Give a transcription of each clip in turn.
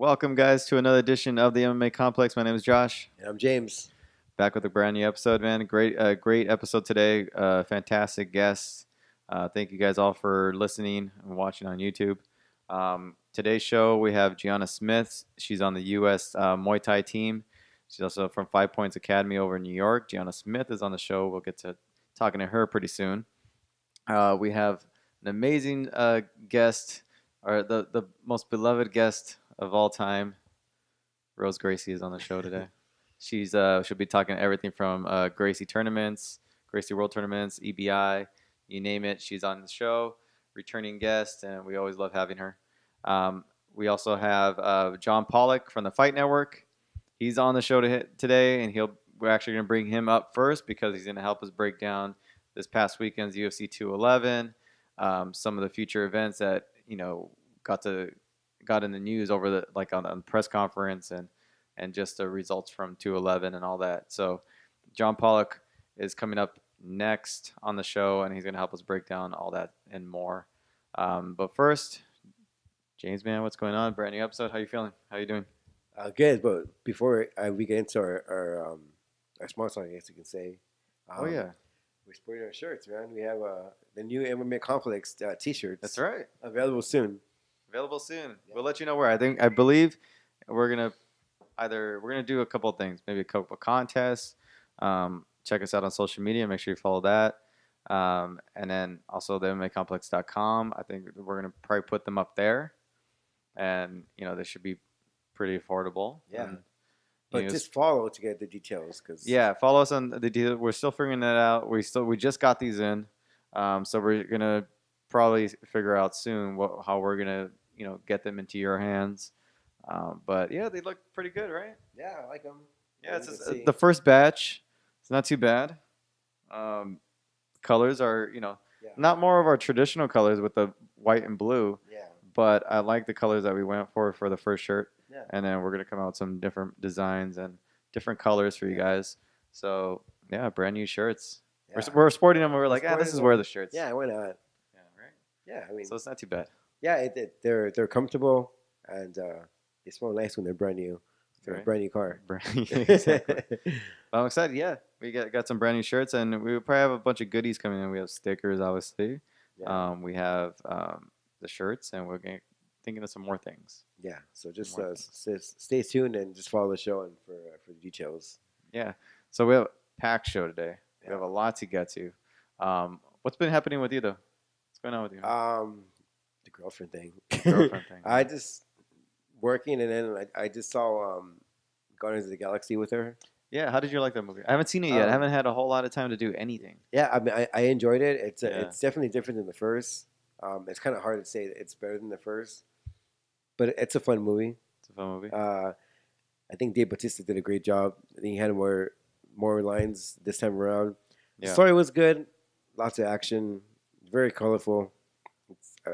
Welcome, guys, to another edition of the MMA Complex. My name is Josh. And I'm James. Back with a brand new episode, man. Great episode today. Fantastic guest. Thank you guys all for listening and watching on YouTube. Today's show, we have Gianna Smith. She's on the US Muay Thai team. She's also from 5 Points Academy over in New York. Gianna Smith is on the show. We'll get to talking to her pretty soon. We have an amazing guest, or the most beloved guest of all time. Rose Gracie is on the show today. She'll be talking everything from Gracie tournaments, Gracie World Tournaments, EBI, you name it. She's on the show, returning guest, and we always love having her. We also have John Pollock from the Fight Network. He's on the show today, and we're actually going to bring him up first because he's going to help us break down this past weekend's UFC 211, some of the future events that got in the news over on the press conference and just the results from 211 and all that. So John Pollock is coming up next on the show, and he's going to help us break down all that and more. But first, James, man, what's going on? Brand new episode. How you feeling? How you doing? Good, but before we get into our sponsor, I guess you can say. Oh, yeah. We're sporting our shirts, man. We have the new MMA Complex T-shirts. That's right. Available soon. Yeah. We'll let you know where. I believe we're gonna do a couple of things. Maybe a couple of contests. Check us out on social media. Make sure you follow that. And then also the themmacomplex.com. I think we're gonna probably put them up there, and they should be pretty affordable. Yeah. And, but just follow to get the details, follow us on the deal. We're still figuring that out. We just got these in, so we're gonna probably figure out soon how we're gonna get them into your hands. But yeah, they look pretty good, right? Yeah, I like them. Yeah, it's the first batch. It's not too bad. Colors are not more of our traditional colors with the white and blue. Yeah. But I like the colors that we went for the first shirt. Yeah. And then we're gonna come out with some different designs and different colors for you guys. So yeah, brand new shirts. Yeah. We're sporting them. We're like, this is where the shirts. Yeah, why not? Yeah, right. Yeah, I mean, so it's not too bad. Yeah, they're comfortable and they smell nice when they're brand new. They're a brand new car. Exactly. I'm excited. Yeah, we got some brand new shirts, and we probably have a bunch of goodies coming in. We have stickers, obviously. Yeah. We have the shirts, and we're thinking of some more things. Yeah, so just stay tuned and just follow the show and for the details. Yeah, so we have a packed show today. Yeah. We have a lot to get to. What's been happening with you, though? What's going on with you? The girlfriend thing. I just working, and then I just saw Guardians of the Galaxy with her. Yeah, how did you like that movie? I haven't seen it yet. I haven't had a whole lot of time to do anything. Yeah, I mean, I enjoyed it. It's definitely different than the first. It's kind of hard to say that it's better than the first, but it's a fun movie. I think Dave Bautista did a great job. I think he had more lines this time around. The story was good. Lots of action. Very colorful.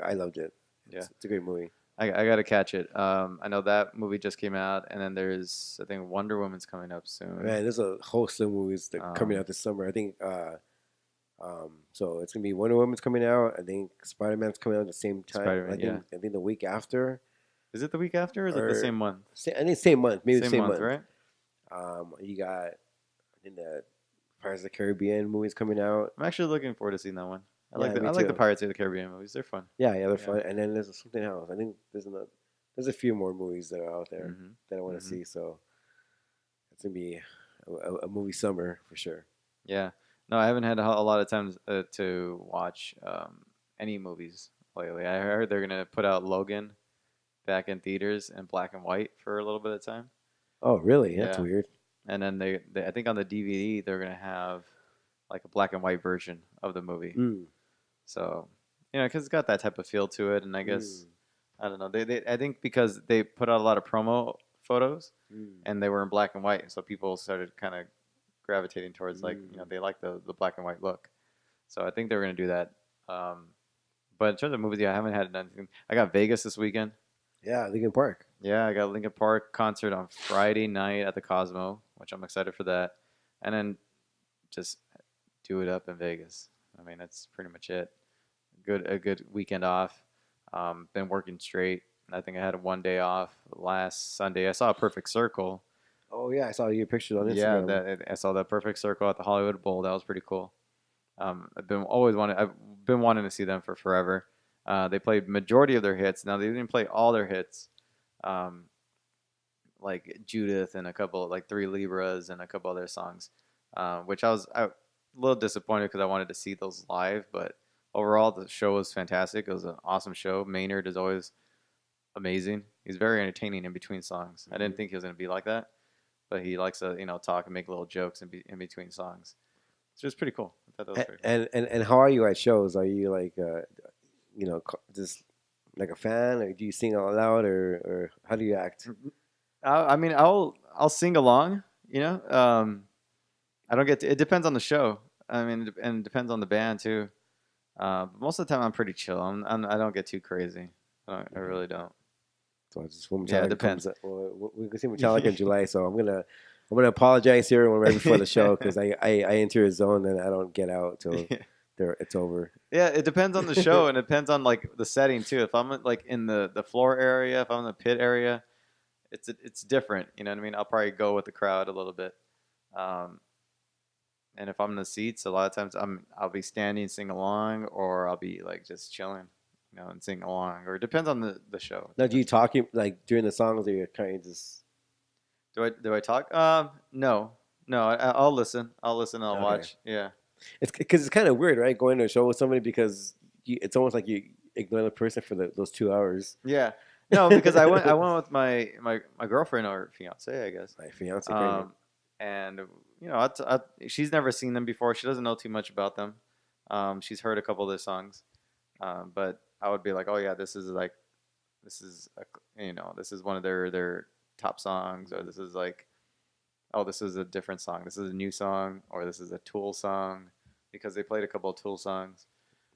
I loved it. It's a great movie. I got to catch it. I know that movie just came out, and then there's, I think, Wonder Woman's coming up soon. Man, there's a host of movies that are coming out this summer. I think, so it's going to be Wonder Woman's coming out. I think Spider-Man's coming out at the same time. I think the week after. Is it the week after, or is it the same month? I think same month. Maybe the same month, right? You got, I think the Pirates of the Caribbean movies coming out. I'm actually looking forward to seeing that one. I like the Pirates of the Caribbean movies. They're fun. Yeah, they're fun. And then there's something else. I think there's a few more movies that are out there that I want to see. So it's gonna be a movie summer for sure. Yeah. No, I haven't had a lot of time to watch any movies lately. I heard they're gonna put out Logan back in theaters in black and white for a little bit of time. Oh, really? That's weird. And then they I think on the DVD they're gonna have like a black and white version of the movie. So, because it's got that type of feel to it, and I guess I don't know. I think because they put out a lot of promo photos, and they were in black and white, so people started kind of gravitating towards they like the black and white look. So I think they're gonna do that. But in terms of movies, I haven't had anything. I got Vegas this weekend. Yeah, Lincoln Park. Yeah, I got a Lincoln Park concert on Friday night at the Cosmo, which I'm excited for that, and then just do it up in Vegas. I mean, that's pretty much it. A good weekend off. Been working straight I think I had one day off last Sunday. I saw a perfect circle. Oh yeah, I saw your pictures on Instagram. Yeah, I saw that perfect circle at the Hollywood Bowl. That was pretty cool. I've been wanting to see them for forever. They played majority of their hits. Now they didn't play all their hits, like Judith and a couple like Three Libras and a couple other songs, which I was a little disappointed because I wanted to see those live. But overall, the show was fantastic. It was an awesome show. Maynard is always amazing. He's very entertaining in between songs. I didn't think he was going to be like that, but he likes to talk and make little jokes in between songs. So it's pretty cool. I thought that was pretty cool. And how are you at shows? Are you like just like a fan, or do you sing out loud, or how do you act? I mean, I'll sing along. I don't get to, it depends on the show. I mean, and it depends on the band too. But most of the time, I'm pretty chill. I don't get too crazy. I really don't. So just when Metallica it depends. We're gonna see Metallica in July, so I'm gonna apologize here right before the show because I enter a zone and I don't get out till it's over. Yeah, it depends on the show and it depends on like the setting too. If I'm like in the floor area, if I'm in the pit area, it's different. You know what I mean? I'll probably go with the crowd a little bit. And if I'm in the seats, a lot of times I'll be standing, sing along, or I'll be like just chilling, and sing along. Or it depends on the show. Now, do you talk like during the songs, or you're kind of just? Do I talk? No. I'll listen. And I'll watch. Yeah. It's because it's kind of weird, right? Going to a show with somebody because it's almost like you ignore the person for those 2 hours. Yeah. No, because I went with my girlfriend or fiance, I guess. My fiance. And she's never seen them before. She doesn't know too much about them. She's heard a couple of their songs, but I would be like, oh yeah, this is one of their top songs, or this is like, oh, this is a different song. This is a new song, or this is a Tool song, because they played a couple of Tool songs.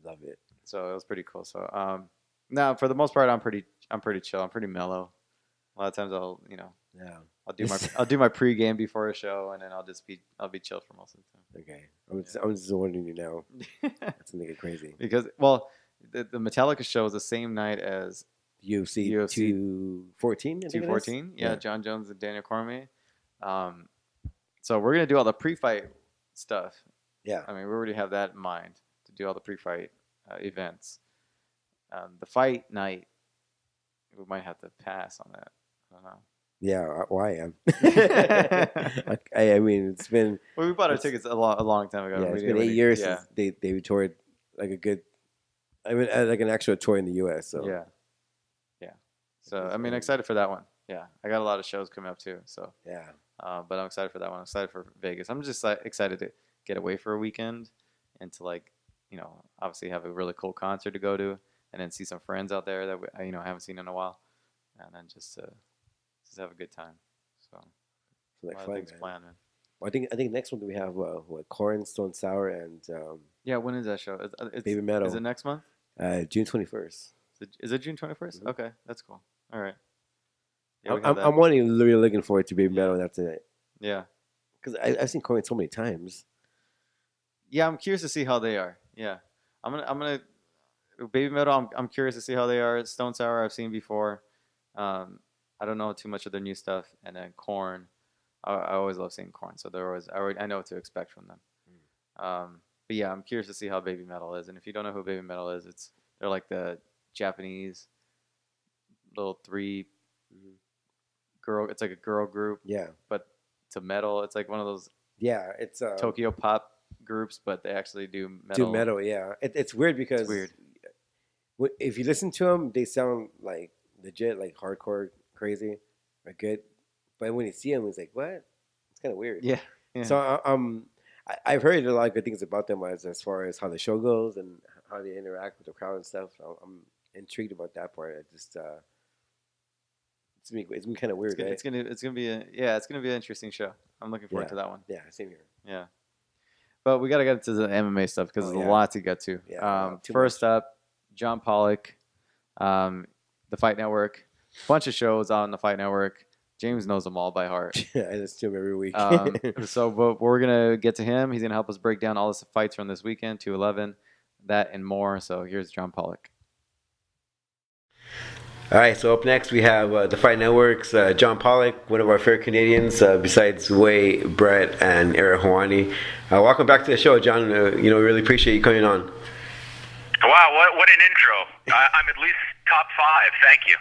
Love it. So it was pretty cool. So now for the most part, I'm pretty chill. I'm pretty mellow. A lot of times I'll I'll do my pregame before a show, and then I'll be chill for most of the time. Okay, I'm just wondering you now. That's gonna get crazy because the Metallica show is the same night as UFC 214. 214, yeah, John Jones and Daniel Cormier. So we're gonna do all the pre-fight stuff. Yeah, I mean, we already have that in mind to do all the pre-fight events. The fight night, we might have to pass on that. I don't know. Yeah, why am? I mean, it's been. Well, we bought our tickets a long time ago. Yeah, it's been 8 years since they toured like a good. I mean, like an actual tour in the U.S. So yeah. So I mean, excited for that one. Yeah, I got a lot of shows coming up too. So yeah. But I'm excited for that one. I'm excited for Vegas. I'm just excited to get away for a weekend and to obviously have a really cool concert to go to, and then see some friends out there that I haven't seen in a while, and then just have a good time. So like fun, things planned, man. Well, I think next one we have Corn, Stone Sour, and yeah. When is that show? It's Baby Metal. Is it next month? June 21st. Is it June 21st? Mm-hmm. Okay, that's cool. All right. Yeah, I'm really looking forward to Baby Metal. That's it. Yeah. Because I've seen Corn so many times. Yeah, I'm curious to see how they are. Yeah, I'm gonna Baby Metal. I'm curious to see how they are. Stone Sour I've seen before. I don't know too much of their new stuff, and then Corn. I always love seeing Corn, so I know what to expect from them. But yeah, I'm curious to see how Baby Metal is. And if you don't know who Baby Metal is, they're like the Japanese little three girl. It's like a girl group. Yeah. But to metal, it's like one of those. Yeah, it's Tokyo pop groups, but they actually do metal. Do metal, yeah. It's weird because it's weird. If you listen to them, they sound like legit, like hardcore, crazy, or good. But when you see them, it's like, what? It's kind of weird. Yeah. So I've heard a lot of good things about them as far as how the show goes and how they interact with the crowd and stuff. I'm intrigued about that part. I just it's been kind of weird. It's gonna be an interesting show. I'm looking forward to that one. Yeah, same here. Yeah. But we got to get into the MMA stuff because there's a lot to get to. Yeah, first up, John Pollock, the Fight Network, bunch of shows on the Fight Network. James knows them all by heart. Yeah, I listen to him every week. But we're going to get to him. He's going to help us break down all the fights from this weekend, 211, that and more. So here's John Pollock. All right, so up next we have the Fight Networks, John Pollock, one of our favorite Canadians, besides Wei, Brett, and Eric Hawani. Welcome back to the show, John. We really appreciate you coming on. Wow, what an intro. I'm at least top 5. Thank you.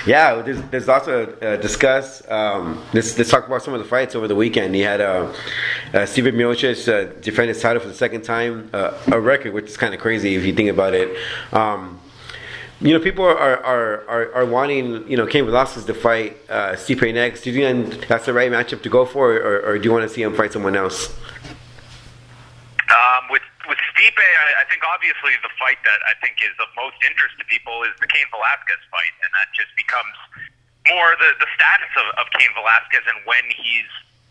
Yeah, there's lots to discuss. Let's talk about some of the fights over the weekend. He had Stipe Miocic defend his title for the second time, a record, which is kind of crazy if you think about it. People are wanting, Cain Velasquez to fight Stipe next. Do you think that's the right matchup to go for, or do you want to see him fight someone else? With Stipe, I think obviously the fight that I think is of most interest to people is the Cain Velasquez fight, and that just becomes more the status of Cain Velasquez and when he's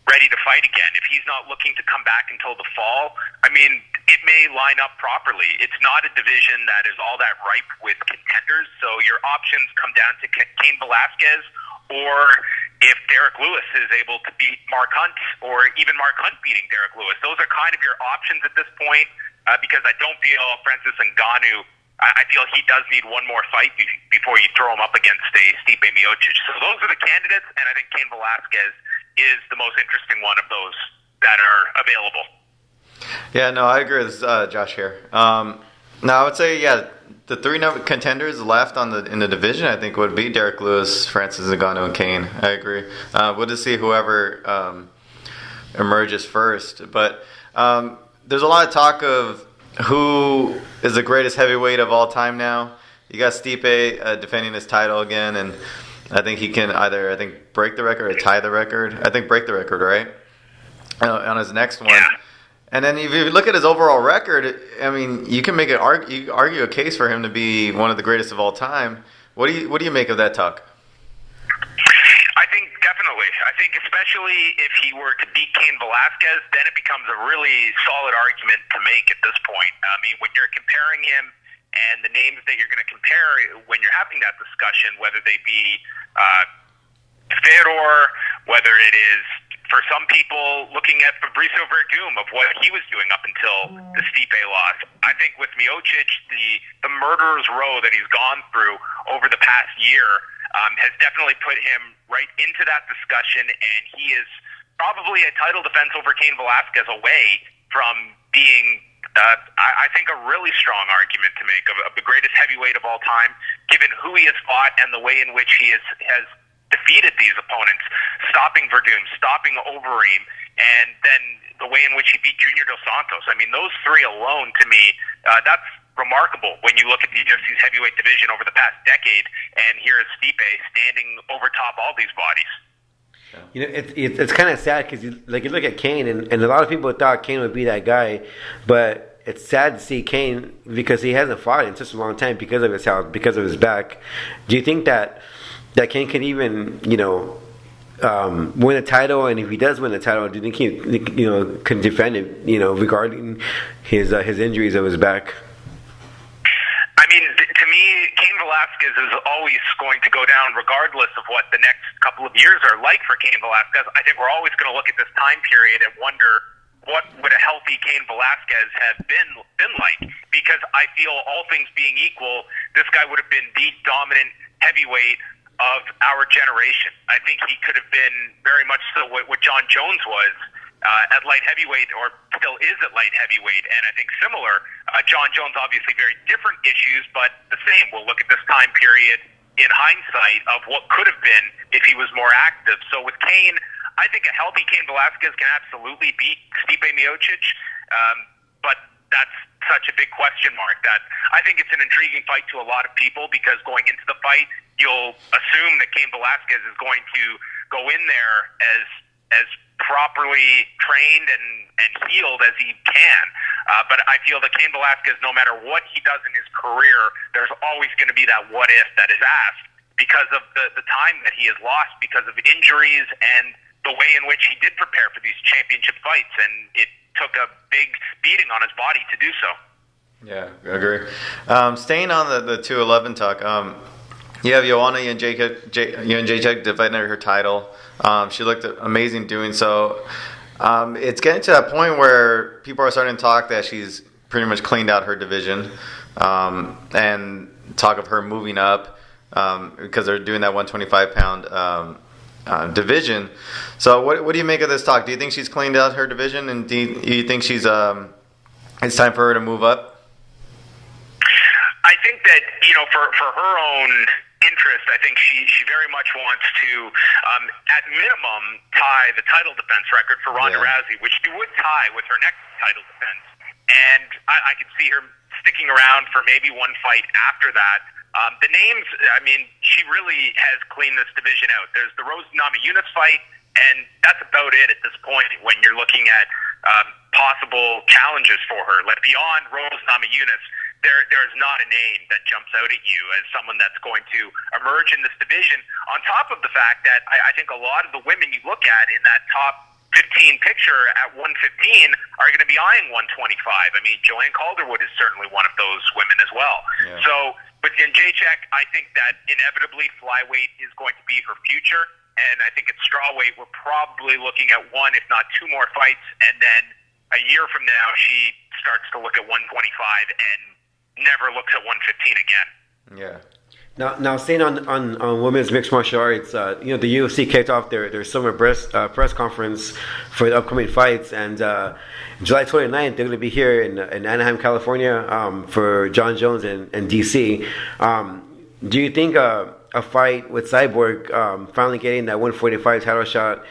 ready to fight again. If he's not looking to come back until the fall, I mean, it may line up properly. It's not a division that is all that ripe with contenders, so your options come down to Cain Velasquez, or if Derek Lewis is able to beat Mark Hunt, or even Mark Hunt beating Derek Lewis. Those are kind of your options at this point, because I don't feel Francis Ngannou, I feel he does need one more fight before you throw him up against Stipe Miocic. So those are the candidates, and I think Cain Velasquez is the most interesting one of those that are available. Yeah, no, I agree with Josh here. Now, I would say, the three contenders left in the division, I think, would be Derek Lewis, Francis Ngannou, and Cain. I agree. We'll just see whoever emerges first. But there's a lot of talk of who is the greatest heavyweight of all time now. You got Stipe defending his title again, and I think he can either break the record or tie the record. I think break the record, right? On his next one. Yeah. And then if you look at his overall record, I mean, you can make argue a case for him to be one of the greatest of all time. What do you make of that talk? I think definitely. I think especially if he were to beat Cain Velasquez, then it becomes a really solid argument to make at this point. I mean, when you're comparing him and the names that you're going to compare when you're having that discussion, whether they be Fedor, whether it is, for some people, looking at Fabricio Verdum of what he was doing up until the Stipe loss. I think with Miocic, the murderer's row that he's gone through over the past year has definitely put him right into that discussion, and he is probably a title defense over Cain Velasquez away from being, I think, a really strong argument to make of the greatest heavyweight of all time, given who he has fought and the way in which he has defeated these opponents, stopping Verdum, stopping Overeem, and then the way in which he beat Junior Dos Santos. I mean, those three alone, to me, that's remarkable when you look at the UFC's heavyweight division over the past decade, and here is Stipe standing over top all these bodies. It's kind of sad because you look at Cain, and a lot of people thought Cain would be that guy, but it's sad to see Cain because he hasn't fought in such a long time because of his health, because of his back. Do you think that Cain could even, win a title? And if he does win a title, do you think he, can defend it, regarding his injuries of his back? I mean, to me, Cain Velasquez is always going to go down regardless of what the next couple of years are like for Cain Velasquez. I think we're always going to look at this time period and wonder what would a healthy Cain Velasquez have been like, because I feel all things being equal, this guy would have been the dominant heavyweight of our generation. I think he could have been very much so what John Jones was at light heavyweight, or still is at light heavyweight, and I think similar. John Jones, obviously very different issues, but the same. We'll look at this time period in hindsight of what could have been if he was more active. So with Cain, I think a healthy Cain Velasquez can absolutely beat Stipe Miocic, but that's such a big question mark that I think it's an intriguing fight to a lot of people, because going into the fight, you'll assume that Cain Velasquez is going to go in there as properly trained and healed as he can. But I feel that Cain Velasquez, no matter what he does in his career, there's always going to be that what if that is asked because of the time that he has lost because of injuries and the way in which he did prepare for these championship fights. And it took a big beating on his body to do so. Yeah, I agree. Staying on the 211 talk, you have Joanna Jędrzejczyk defending her title. She looked amazing doing so. It's getting to that point where people are starting to talk that she's pretty much cleaned out her division. And talk of her moving up because they're doing that 125-pound division. So what do you make of this talk? Do you think she's cleaned out her division, and do you think she's it's time for her to move up? I think that, for her own interest, I think she very much wants to, at minimum, tie the title defense record for Ronda Rousey, which she would tie with her next title defense. And I could see her sticking around for maybe one fight after that. The names, she really has cleaned this division out. There's the Rose Namajunas fight, and that's about it at this point when you're looking at possible challenges for her. Like beyond Rose Namajunas, there's not a name that jumps out at you as someone that's going to emerge in this division. On top of the fact that I think a lot of the women you look at in that top 15 picture at 115 are going to be eyeing 125. I mean, Joanne Calderwood is certainly one of those women as well. Yeah. So, but in Jacek, I think that inevitably flyweight is going to be her future. And I think at strawweight, we're probably looking at one, if not two more fights. And then a year from now, she starts to look at 125 and never looks at 115 again. Yeah. Now, staying on women's mixed martial arts, the UFC kicked off their summer press conference for the upcoming fights, and July 29th they're going to be here in Anaheim, California, for John Jones and DC. Do you think a fight with Cyborg finally getting that 145 title shot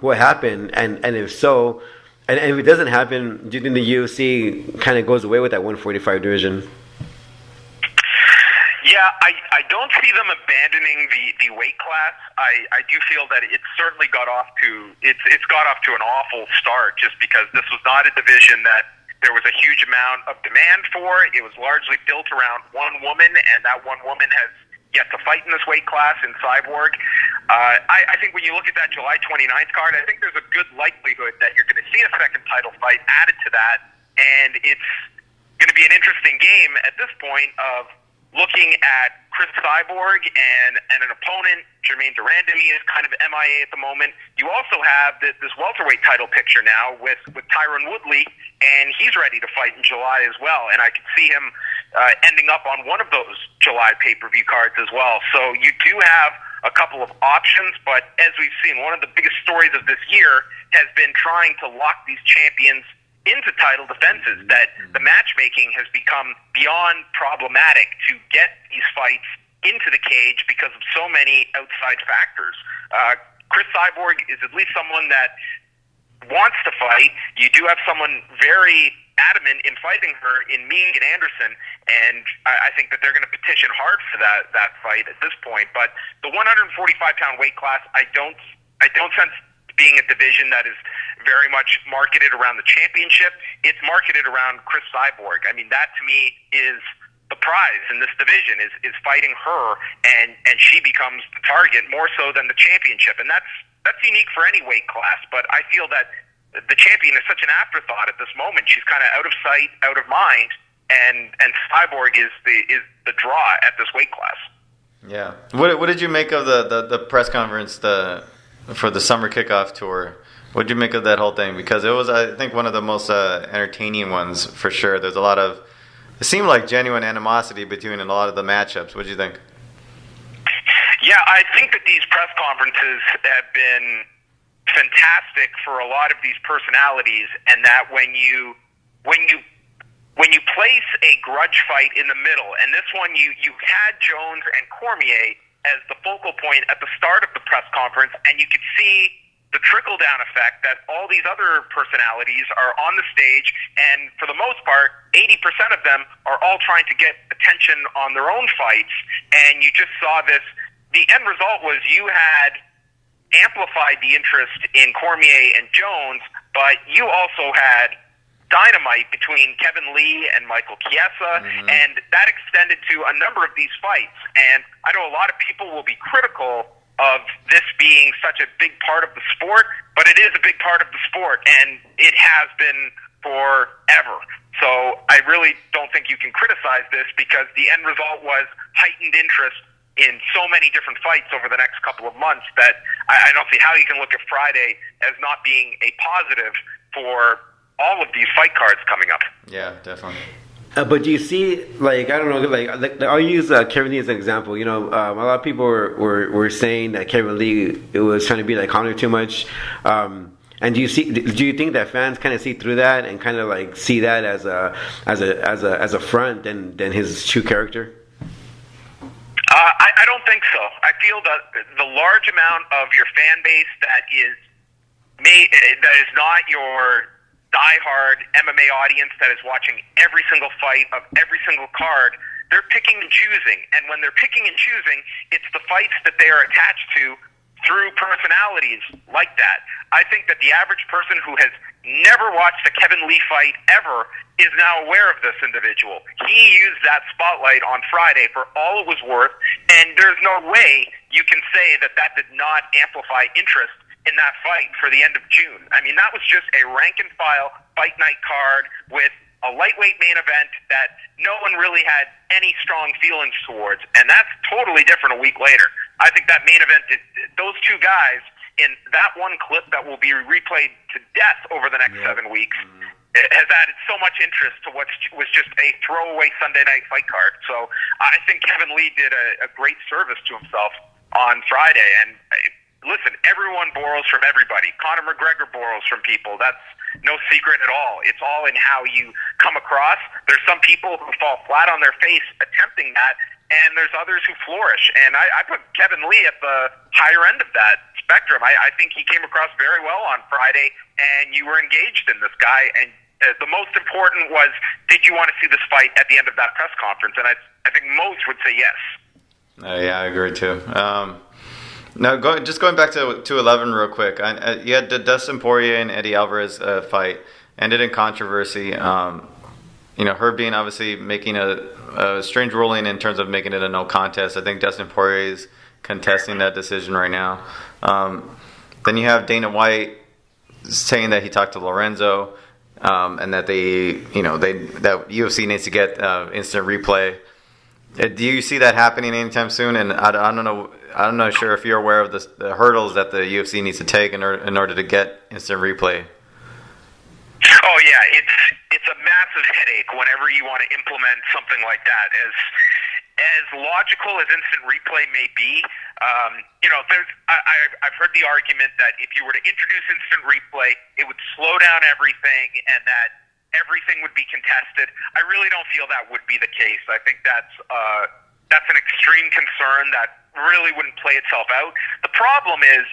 will happen? And if so, and if it doesn't happen, do you think the UFC kind of goes away with that 145 division? Yeah, I don't see them abandoning the weight class. I do feel that it's certainly got off to an awful start just because this was not a division that there was a huge amount of demand for. It was largely built around one woman, and that one woman has yet to fight in this weight class in Cyborg. I think when you look at that July 29th card, I think there's a good likelihood that you're going to see a second title fight added to that, and it's going to be an interesting game at this point of looking at Chris Cyborg and an opponent. Jermaine Durandamy is kind of MIA at the moment. You also have this welterweight title picture now with Tyron Woodley, and he's ready to fight in July as well. And I could see him ending up on one of those July pay-per-view cards as well. So you do have a couple of options, but as we've seen, one of the biggest stories of this year has been trying to lock these champions into title defenses, that the matchmaking has become beyond problematic to get these fights into the cage because of so many outside factors. Chris Cyborg is at least someone that wants to fight. You do have someone very adamant in fighting her in Megan Anderson, and I think that they're going to petition hard for that fight at this point. But the 145-pound weight class, I don't sense being a division that is very much marketed around the championship. It's marketed around Chris Cyborg. I mean, that to me is the prize in this division, is fighting her, and she becomes the target more so than the championship. And that's unique for any weight class, but I feel that the champion is such an afterthought at this moment. She's kind of out of sight, out of mind, and Cyborg is the draw at this weight class. Yeah. What did you make of the press conference for the summer kickoff tour? What did you make of that whole thing? Because it was, I think, one of the most entertaining ones for sure. There's a lot of, it seemed like genuine animosity between a lot of the matchups. What did you think? Yeah, I think that these press conferences have been fantastic for a lot of these personalities, and that when you place a grudge fight in the middle, and this one you had Jones and Cormier as the focal point at the start of the press conference, and you could see the trickle-down effect that all these other personalities are on the stage, and for the most part, 80% of them are all trying to get attention on their own fights, and you just saw this. The end result was you had amplified the interest in Cormier and Jones, but you also had dynamite between Kevin Lee and Michael Chiesa, and that extended to a number of these fights. And I know a lot of people will be critical of this being such a big part of the sport, but it is a big part of the sport, and it has been forever. So I really don't think you can criticize this, because the end result was heightened interest in so many different fights over the next couple of months that I don't see how you can look at Friday as not being a positive for all of these fight cards coming up. Yeah, definitely. But do you see, like, I don't know, like I'll use Kevin Lee as an example. You know, a lot of people were saying that Kevin Lee was trying to be like Conor too much. And do you think that fans kind of see through that and kind of like see that as a front than his true character? I don't think so. I feel that the large amount of your fan base that is not your diehard MMA audience that is watching every single fight of every single card, they're picking and choosing. And when they're picking and choosing, it's the fights that they are attached to through personalities like that. I think that the average person who has never watched a Kevin Lee fight ever is now aware of this individual. He used that spotlight on Friday for all it was worth, and there's no way you can say that that did not amplify interest in that fight for the end of June. I mean, that was just a rank-and-file fight night card with a lightweight main event that no one really had any strong feelings towards, and that's totally different a week later. I think that main event, those two guys, in that one clip that will be replayed to death over the next 7 weeks, it has added so much interest to what was just a throwaway Sunday night fight card. So I think Kevin Lee did a great service to himself on Friday, and listen, everyone borrows from everybody. Conor McGregor borrows from people. That's no secret at all. It's all in how you come across. There's some people who fall flat on their face attempting that, and there's others who flourish. And I put Kevin Lee at the higher end of that spectrum. I think he came across very well on Friday, and you were engaged in this guy. And the most important was, did you want to see this fight at the end of that press conference? And I think most would say yes. Yeah, I agree too. Now, going back to 211 real quick. You had the Dustin Poirier and Eddie Alvarez fight ended in controversy. Herb Dean obviously making a strange ruling in terms of making it a no contest. I think Dustin Poirier is contesting that decision right now. Then you have Dana White saying that he talked to Lorenzo and that that UFC needs to get instant replay. Do you see that happening anytime soon? And I don't know. I'm not sure if you're aware of the hurdles that the UFC needs to take in order to get instant replay. Oh yeah, it's a massive headache whenever you want to implement something like that. As logical as instant replay may be, I've heard the argument that if you were to introduce instant replay, it would slow down everything and that everything would be contested. I really don't feel that would be the case. I think that's an extreme concern that really wouldn't play itself out. The problem is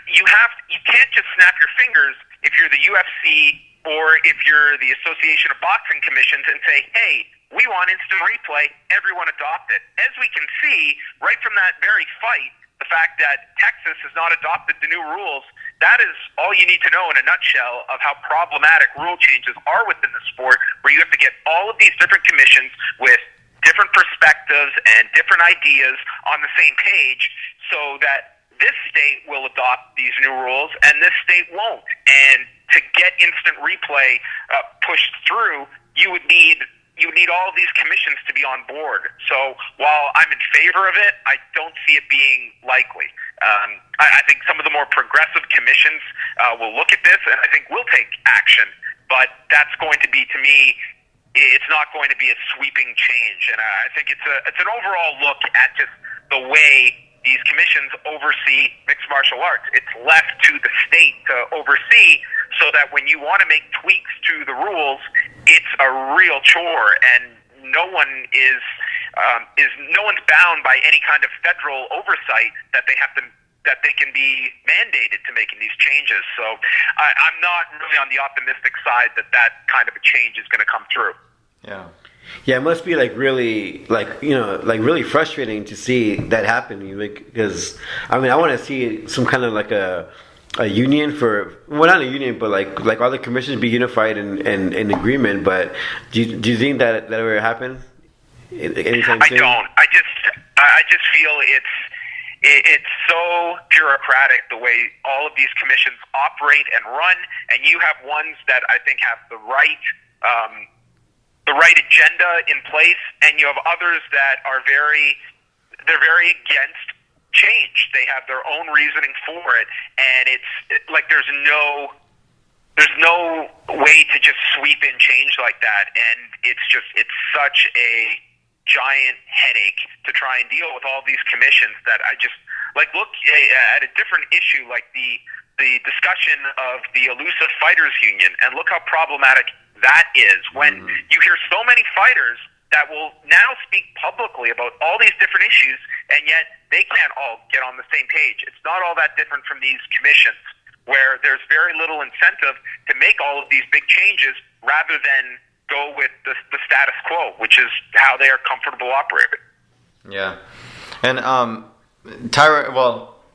you can't just snap your fingers if you're the UFC or if you're the Association of Boxing Commissions and say, hey, we want instant replay, everyone adopt it. As we can see, right from that very fight, the fact that Texas has not adopted the new rules, that is all you need to know in a nutshell of how problematic rule changes are within the sport, where you have to get all of these different commissions with different perspectives and different ideas on the same page so that this state will adopt these new rules and this state won't. And to get instant replay pushed through, you would need all of these commissions to be on board. So while I'm in favor of it, I don't see it being likely. I think some of the more progressive commissions will look at this and I think will take action, but that's going to be, to me, it's not going to be a sweeping change. And I think it's an overall look at just the way these commissions oversee mixed martial arts. It's left to the state to oversee so that when you want to make tweaks to the rules, it's a real chore, and no one's bound by any kind of federal oversight that they can be mandated to making these changes. So I'm not really on the optimistic side that kind of a change is going to come through. Yeah. Yeah, it must be really frustrating to see that happen. Because I want to see some kind of like a union not a union, but like all the commissions be unified and in agreement. But do you think that will happen anytime soon? I don't. I just feel it's so bureaucratic the way all of these commissions operate and run, and you have ones that I think have the right agenda in place, and you have others that are very against change. They have their own reasoning for it, and it's like there's no there's no way to just sweep in change like that, and it's such a giant headache to try and deal with all these commissions that I just look at a different issue like the discussion of the elusive fighters union, and look how problematic that is when you hear so many fighters that will now speak publicly about all these different issues, and yet they can't all get on the same page. It's not all that different from these commissions where there's very little incentive to make all of these big changes rather than go with the status quo, which is how they are comfortable operating. Yeah. And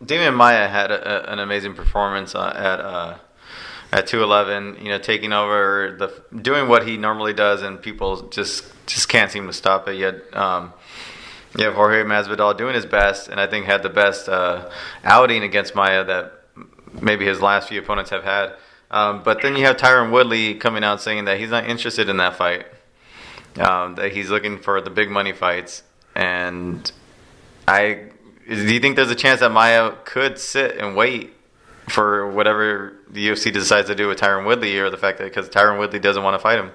Damian Maia had an amazing performance at 211, taking over, doing what he normally does, and people just can't seem to stop it. Yet, you have Jorge Masvidal doing his best, and I think had the best outing against Maia that maybe his last few opponents have had. But then you have Tyron Woodley coming out saying that he's not interested in that fight, that he's looking for the big money fights. And do you think there's a chance that Maia could sit and wait for whatever the UFC decides to do with Tyron Woodley, or the fact that because Tyron Woodley doesn't want to fight him?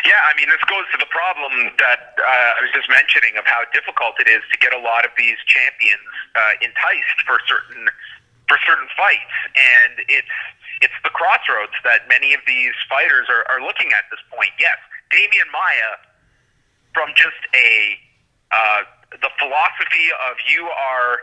Yeah, I mean, this goes to the problem that I was just mentioning of how difficult it is to get a lot of these champions enticed for certain fights, and it's the crossroads that many of these fighters are looking at this point. Yes, Damian Maia, from just the philosophy of you are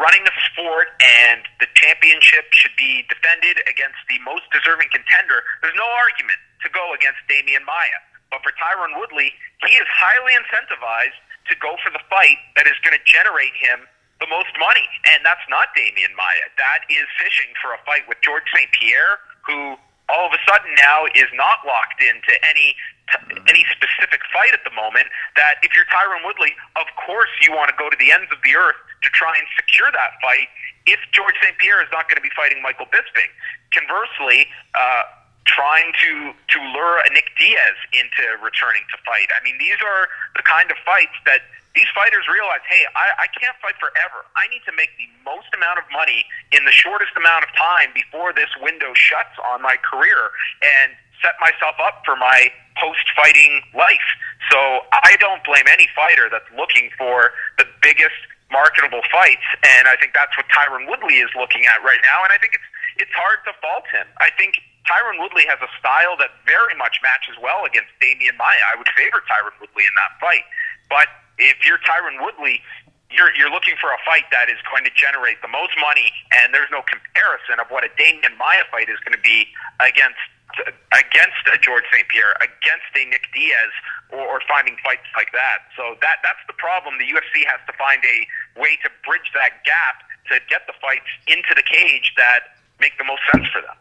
running a sport and the championship should be defended against the most deserving contender, there's no argument to go against Damian Maia. But for Tyron Woodley, he is highly incentivized to go for the fight that is going to generate him the most money, and that's not Damian Maia. That is fishing for a fight with George St. Pierre, who all of a sudden now is not locked into any specific fight at the moment. That if you're Tyron Woodley, of course you want to go to the ends of the earth to try and secure that fight if George St. Pierre is not going to be fighting Michael Bisping. Conversely, trying to lure a Nick Diaz into returning to fight. I mean, these are the kind of fights that these fighters realize, hey, I can't fight forever. I need to make the most amount of money in the shortest amount of time before this window shuts on my career and set myself up for my post-fighting life. So I don't blame any fighter that's looking for the biggest marketable fights, and I think that's what Tyron Woodley is looking at right now, and I think it's hard to fault him. I think Tyron Woodley has a style that very much matches well against Damian Maia. I would favor Tyron Woodley in that fight. But if you're Tyron Woodley, you're looking for a fight that is going to generate the most money, and there's no comparison of what a Damian Maia fight is going to be against a George St. Pierre, against a Nick Diaz, or finding fights like that. So that's the problem. The UFC has to find a way to bridge that gap to get the fights into the cage that make the most sense for them.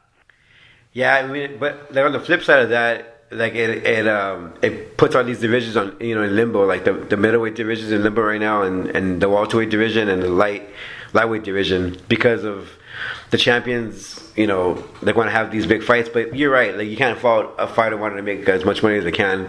Yeah, I mean, but on the flip side of that, like it puts all these divisions on in limbo, like the middleweight division is in limbo right now, and the welterweight division and the lightweight division, because of the champions. They want to have these big fights, but you're right. Like, you can't fault a fighter wanting to make as much money as they can.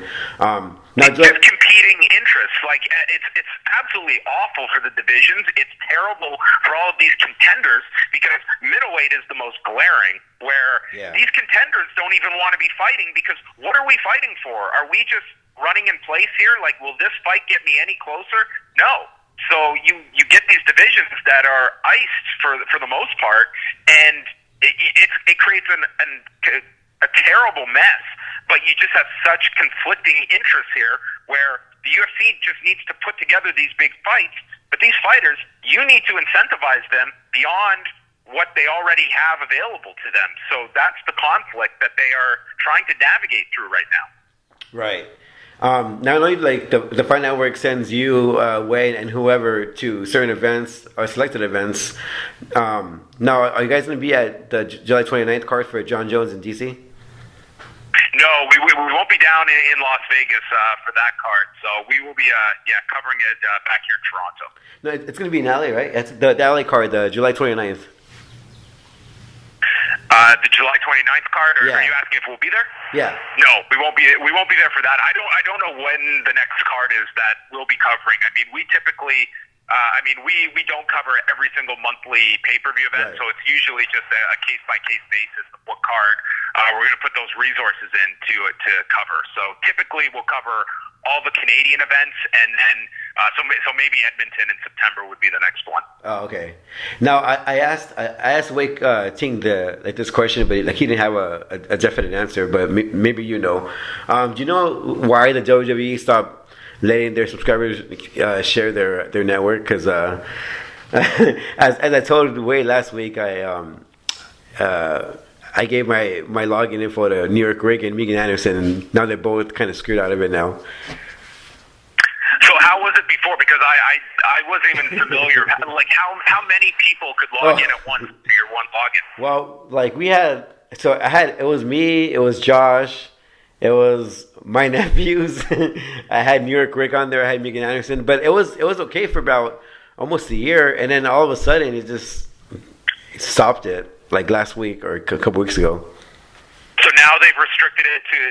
It's just competing interests. Like, it's absolutely awful for the divisions. It's terrible for all of these contenders, because middleweight is the most glaring, where these contenders don't even want to be fighting, because what are we fighting for? Are we just running in place here? Like, will this fight get me any closer? No. So you get these divisions that are iced for the most part, and it creates a terrible mess. But you just have such conflicting interests here, where the UFC just needs to put together these big fights, but these fighters, you need to incentivize them beyond what they already have available to them. So that's the conflict that they are trying to navigate through right now. Right. Not only like the Fight Network sends you, Wayne, and whoever to certain events or selected events. Now, are you guys going to be at the July 29th card for John Jones in DC? No, we won't be down in Las Vegas for that card. So we will be covering it back here in Toronto. No, it's going to be in LA, right? It's the LA card, the July 29th. The July 29th card, or are you asking if we'll be there? Yeah. No, we won't be there for that. I don't know when the next card is that we'll be covering. I mean, we typically I mean, we don't cover every single monthly pay-per-view event, so it's usually just a case-by-case basis of what card we're going to put those resources in to cover. So typically we'll cover all the Canadian events, and then so maybe Edmonton in September would be the next one. Oh, okay. Now I asked Wake Ting this question, but he didn't have a definite answer. But maybe you know. Do you know why the WWE stopped letting their subscribers share their network? Because as I told Wade last week, I gave my login info to New York Rick and Megan Anderson, and now they're both kind of screwed out of it now. So how was it before? Because I wasn't even familiar. Like how many people could log in at once to your one login? Well, like it was me, it was Josh, it was my nephews. I had New York Rick on there, I had Megan Anderson, but it was okay for about almost a year, and then all of a sudden it just stopped it like last week or a couple weeks ago. So now they've restricted it to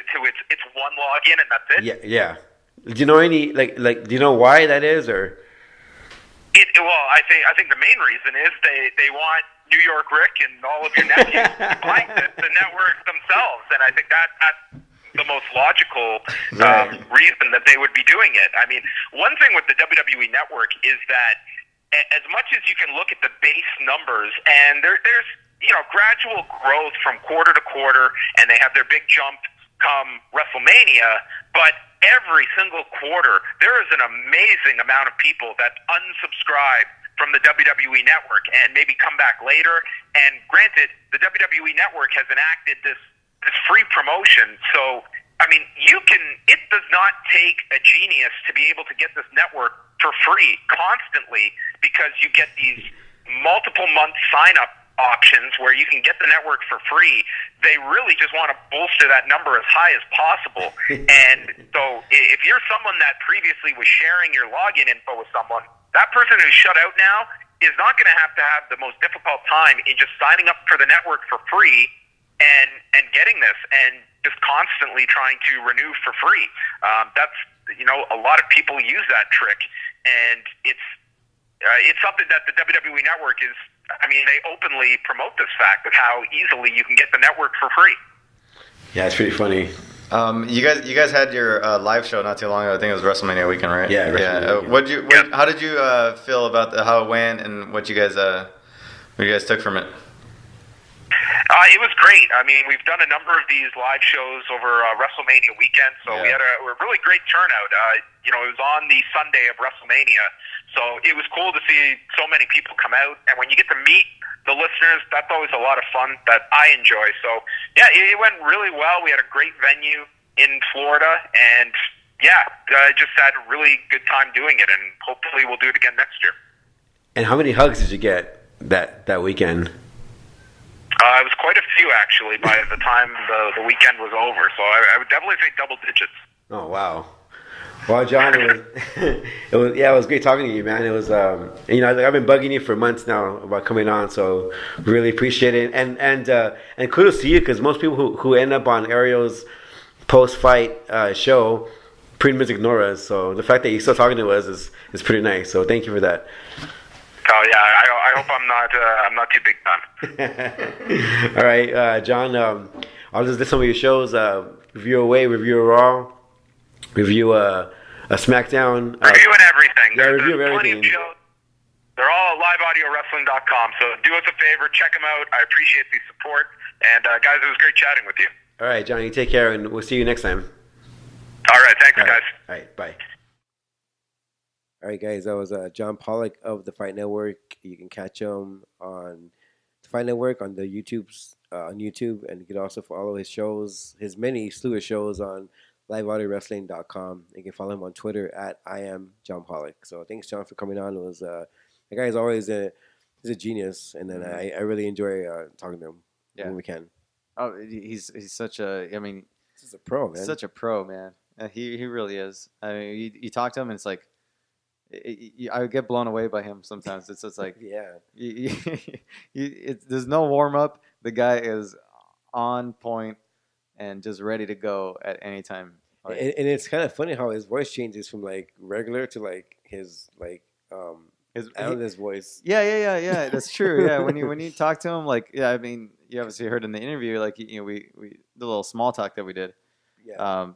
its one login and that's it? Yeah. Do you know any like do you know why that is, or? Well, I think the main reason is they want New York Rick and all of your nephews buying the network themselves, and I think that's the most logical reason that they would be doing it. I mean, one thing with the WWE Network is that as much as you can look at the base numbers, and there's gradual growth from quarter to quarter, and they have their big jump come WrestleMania, but every single quarter there is an amazing amount of people that unsubscribe from the WWE Network and maybe come back later. And granted, the WWE Network has enacted this free promotion, so I mean, it does not take a genius to be able to get this network for free constantly, because you get these multiple month sign up options where you can get the network for free. They really just want to bolster that number as high as possible. And so if you're someone that previously was sharing your login info with someone, that person who's shut out now is not going to have the most difficult time in just signing up for the network for free and getting this and just constantly trying to renew for free. That's, a lot of people use that trick, and it's something that the WWE Network is, I mean, they openly promote this fact of how easily you can get the network for free. Yeah, it's pretty funny. You guys had your live show not too long ago. I think it was WrestleMania weekend, right? Yeah. How did you feel about how it went, and what you guys took from it? It was great. I mean, we've done a number of these live shows over WrestleMania weekend, so we had a really great turnout. It was on the Sunday of WrestleMania, so it was cool to see so many people come out. And when you get to meet the listeners, that's always a lot of fun that I enjoy. So, yeah, it went really well. We had a great venue in Florida, and, just had a really good time doing it, and hopefully we'll do it again next year. And how many hugs did you get that weekend? It was quite a few, actually, by the time the weekend was over. So I would definitely say double digits. Oh, wow. Well, John, it was great talking to you, man. It was, I've been bugging you for months now about coming on, so really appreciate it. And kudos to you, because most people who end up on Ariel's post-fight show pretty much ignore us. So the fact that you're still talking to us is pretty nice. So thank you for that. Oh yeah, I hope I'm not too big time. All right, John. I'll just list some of your shows. Review Away, Review Raw, Review a SmackDown. Reviewing everything. Yeah, review There's everything. Plenty of shows. They're all at liveaudiowrestling.com. So do us a favor, check them out. I appreciate the support. And guys, it was great chatting with you. All right, John. You take care, and we'll see you next time. All right, thanks, guys. All right, bye. All right, guys, that was John Pollock of the Fight Network. You can catch him on the Fight Network on the on YouTube, and you can also follow his shows, his many slew of shows on liveaudiowrestling.com. You can follow him on Twitter at I am John Pollock. So thanks, John, for coming on. It was the guy is always he's a genius, and then I really enjoy talking to him when we can. Oh, he's such a he's a pro, man. Such a pro, man. He really is. I mean, you talk to him, and it's like. I get blown away by him sometimes. It's just like there's no warm up. The guy is on point and just ready to go at any time. And it's kind of funny how his voice changes from like regular to like his like I know this voice. Yeah. That's true. Yeah, when you talk to him, like, yeah, I mean, you obviously heard in the interview, like, you know, we the little small talk that we did. Yeah.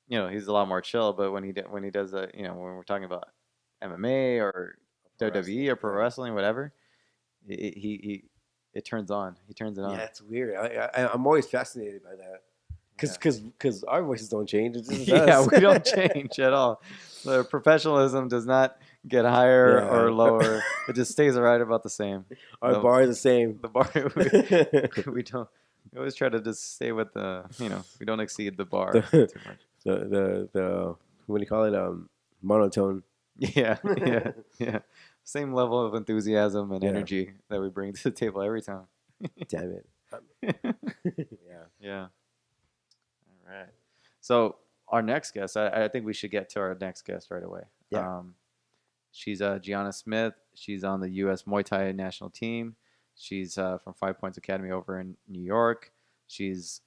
You know, he's a lot more chill, but when he does that, you know, when we're talking about MMA or WWE or pro wrestling, whatever, it turns on. He turns it on. Yeah, it's weird. I'm always fascinated by that. Because our voices don't change. It's just Yeah, us. we don't change at all. The professionalism does not get higher or lower. It just stays right about the same. Our bar is the same. The bar, we don't. We always try to just stay with the, you know, we don't exceed the bar too much. The what do you call it? Monotone. Yeah. Same level of enthusiasm and energy that we bring to the table every time. Damn it. Yeah. All right. So our next guest, I think we should get to our next guest right away. Yeah. She's Gianna Smith. She's on the US Muay Thai national team. She's from 5 Points Academy over in New York. She's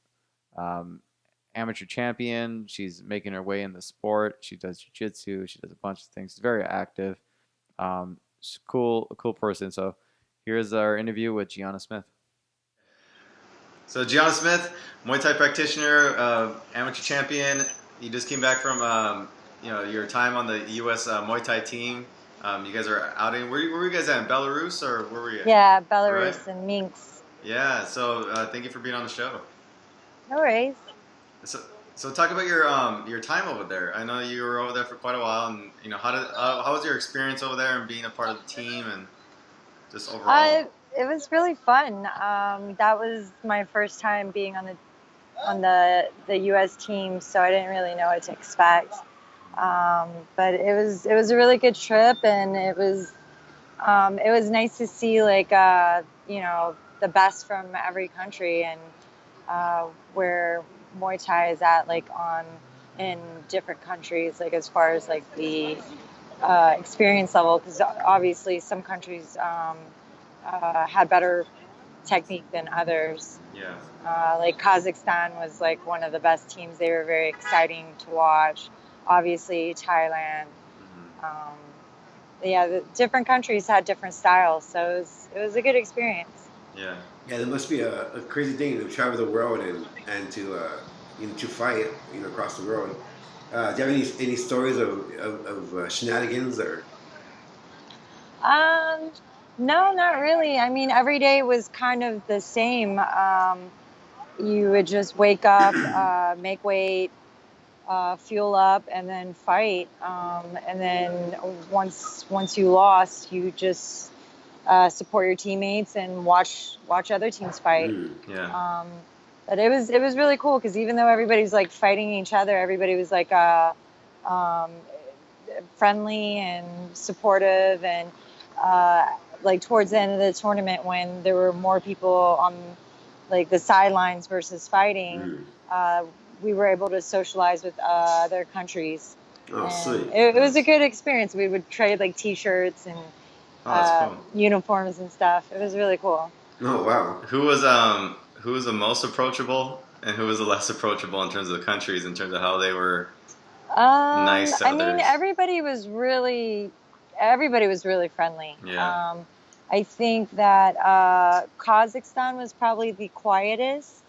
amateur champion. She's making her way in the sport. She does jiu-jitsu. She does a bunch of things. She's very active. She's a cool person. So here's our interview with Gianna Smith. So Gianna Smith, Muay Thai practitioner, amateur champion. You just came back from your time on the US Muay Thai team. You guys are out in, where were you guys at, in Belarus, or where were you at? Yeah, Belarus and Minsk. Yeah, so thank you for being on the show. No worries. So talk about your time over there. I know you were over there for quite a while, and you know, how was your experience over there and being a part of the team and just overall? It was really fun. That was my first time being on the US team, so I didn't really know what to expect. But it was a really good trip, and it was nice to see the best from every country and where Muay Thai is at in different countries, like as far as like the experience level, because obviously some countries had better technique than others. Yeah. Like Kazakhstan was like one of the best teams. They were very exciting to watch. Obviously Thailand. The different countries had different styles, so it was a good experience. Yeah. Yeah, there must be a crazy thing to travel the world and to fight across the world. Do you have any stories of shenanigans or? No, not really. I mean, every day was kind of the same. You would just wake up, make weight, fuel up, and then fight. And then once you lost, you just support your teammates and watch other teams fight. Yeah. But it was really cool because even though everybody was like fighting each other, everybody was like friendly and supportive. And like towards the end of the tournament, when there were more people on like the sidelines versus fighting, we were able to socialize with other countries. Oh, sweet. It was a good experience. We would trade like T-shirts and cool. uniforms and stuff. It was really cool. Oh, wow. Who was the most approachable and who was the less approachable in terms of the countries, in terms of how they were nice to others? I mean, everybody was really friendly. Yeah. I think that Kazakhstan was probably the quietest,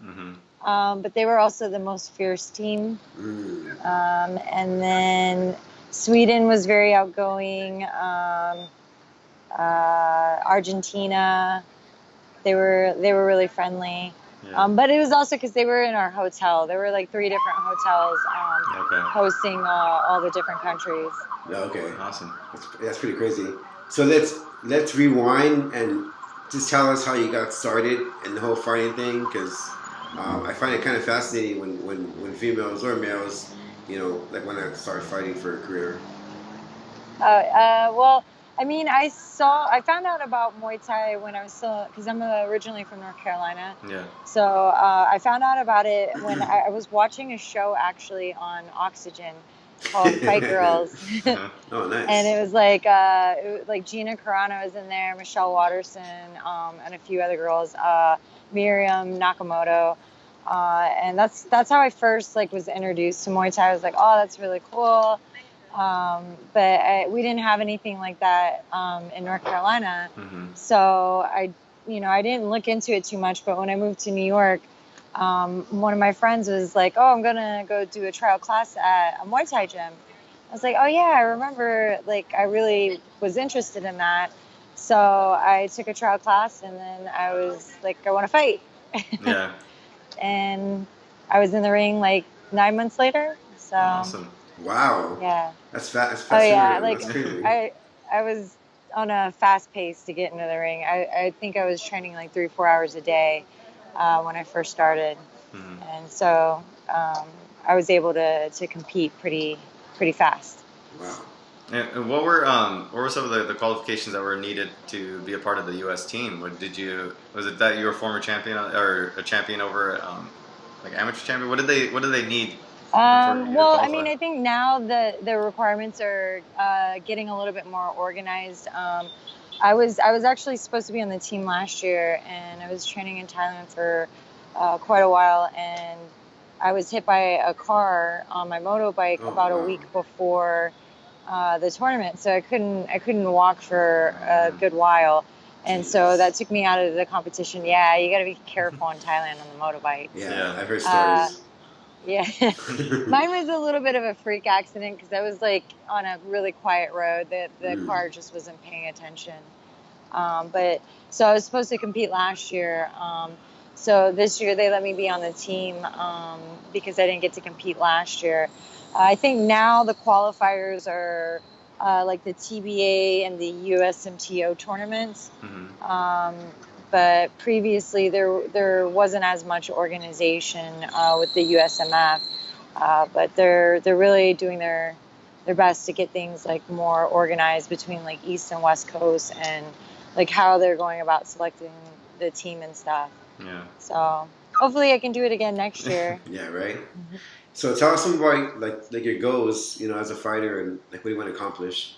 but they were also the most fierce team. And then Sweden was very outgoing. Argentina, they were really friendly. Yeah. But it was also because they were in our hotel. There were like 3 different hotels hosting all the different countries. Okay, awesome. That's pretty crazy. So let's rewind and just tell us how you got started and the whole fighting thing, because I find it kind of fascinating when females or males, like when I start fighting for a career. Well, I mean, I found out about Muay Thai when I was still, because I'm originally from North Carolina. Yeah. So I found out about it when I was watching a show actually on Oxygen called Fight Girls. Oh, nice. And it was like Gina Carano was in there, Michelle Watterson, and a few other girls, Miriam Nakamoto. And that's how I first was introduced to Muay Thai. I was like, oh, that's really cool. But we didn't have anything like that in North Carolina. So I didn't look into it too much. But when I moved to New York, one of my friends was like, "Oh, I'm gonna go do a trial class at a Muay Thai gym." I was like, "Oh yeah, I remember. Like, I really was interested in that." So I took a trial class, and then I was like, "I want to fight." Yeah. And I was in the ring like 9 months later. So awesome. Wow. Yeah. That's fast. Oh yeah, like That's crazy. I was on a fast pace to get into the ring. I think I was training like 3-4 hours a day when I first started, and so I was able to compete pretty fast. Wow. And what were some of the qualifications that were needed to be a part of the U.S. team? Was it that you were a former champion or a champion over like amateur champion? What did they need? Well, I mean, I think now the requirements are getting a little bit more organized. I was actually supposed to be on the team last year, and I was training in Thailand for quite a while, and I was hit by a car on my motorbike about a week before the tournament, so I couldn't walk for a good while, and so that took me out of the competition. Yeah, you got to be careful in Thailand on the motorbike. Yeah, I've heard stories. Yeah, mine was a little bit of a freak accident because I was like on a really quiet road. The car just wasn't paying attention. But so I was supposed to compete last year. So this year they let me be on the team because I didn't get to compete last year. I think now the qualifiers are like the TBA and the USMTO tournaments. But previously there wasn't as much organization with the USMF. But they're really doing their best to get things like more organized between like East and West Coast and like how they're going about selecting the team and stuff. Yeah. So hopefully I can do it again next year. Yeah, right. So tell us some about like your goals, as a fighter, and like what do you want to accomplish?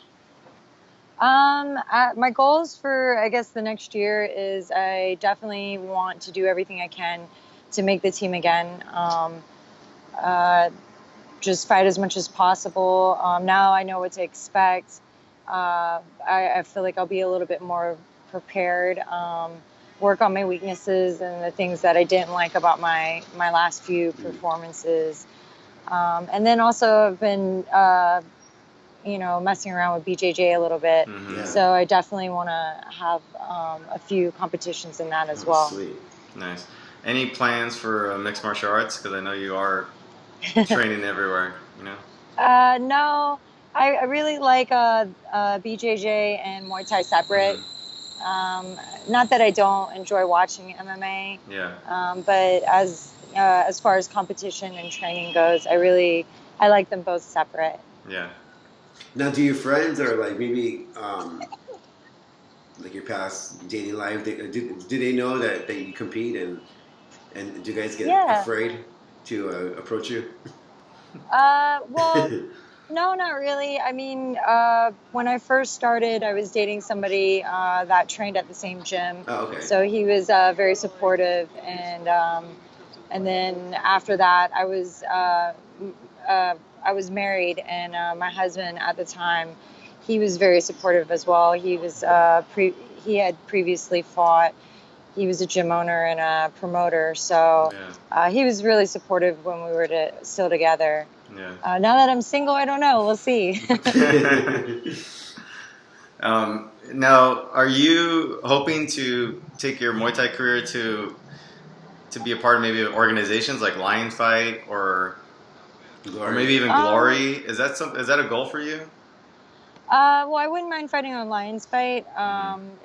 My goals for I guess the next year is I definitely want to do everything I can to make the team again. Just fight as much as possible. Now I know what to expect. I feel like I'll be a little bit more prepared. Work on my weaknesses and the things that I didn't like about my last few performances. And then also I've been, messing around with BJJ a little bit. Yeah. So I definitely want to have a few competitions in that as well. Sweet. Nice. Any plans for mixed martial arts? Because I know you are training everywhere, No, I really like BJJ and Muay Thai separate. Not that I don't enjoy watching MMA. Yeah. But as far as competition and training goes, I like them both separate. Yeah. Now, do your friends or like maybe like your past dating life, do they know that you compete and do you guys get afraid to approach you? Well, no, not really. I mean, when I first started, I was dating somebody that trained at the same gym. Oh, okay. So he was very supportive, and then after that, I was married, and my husband at the time, he was very supportive as well. He was he had previously fought. He was a gym owner and a promoter, so he was really supportive when we were still together. Yeah. Now that I'm single, I don't know. We'll see. Now, are you hoping to take your Muay Thai career to be a part of maybe organizations like Lion Fight or maybe even Glory? Is that a goal for you? Well, I wouldn't mind fighting on Lions Fight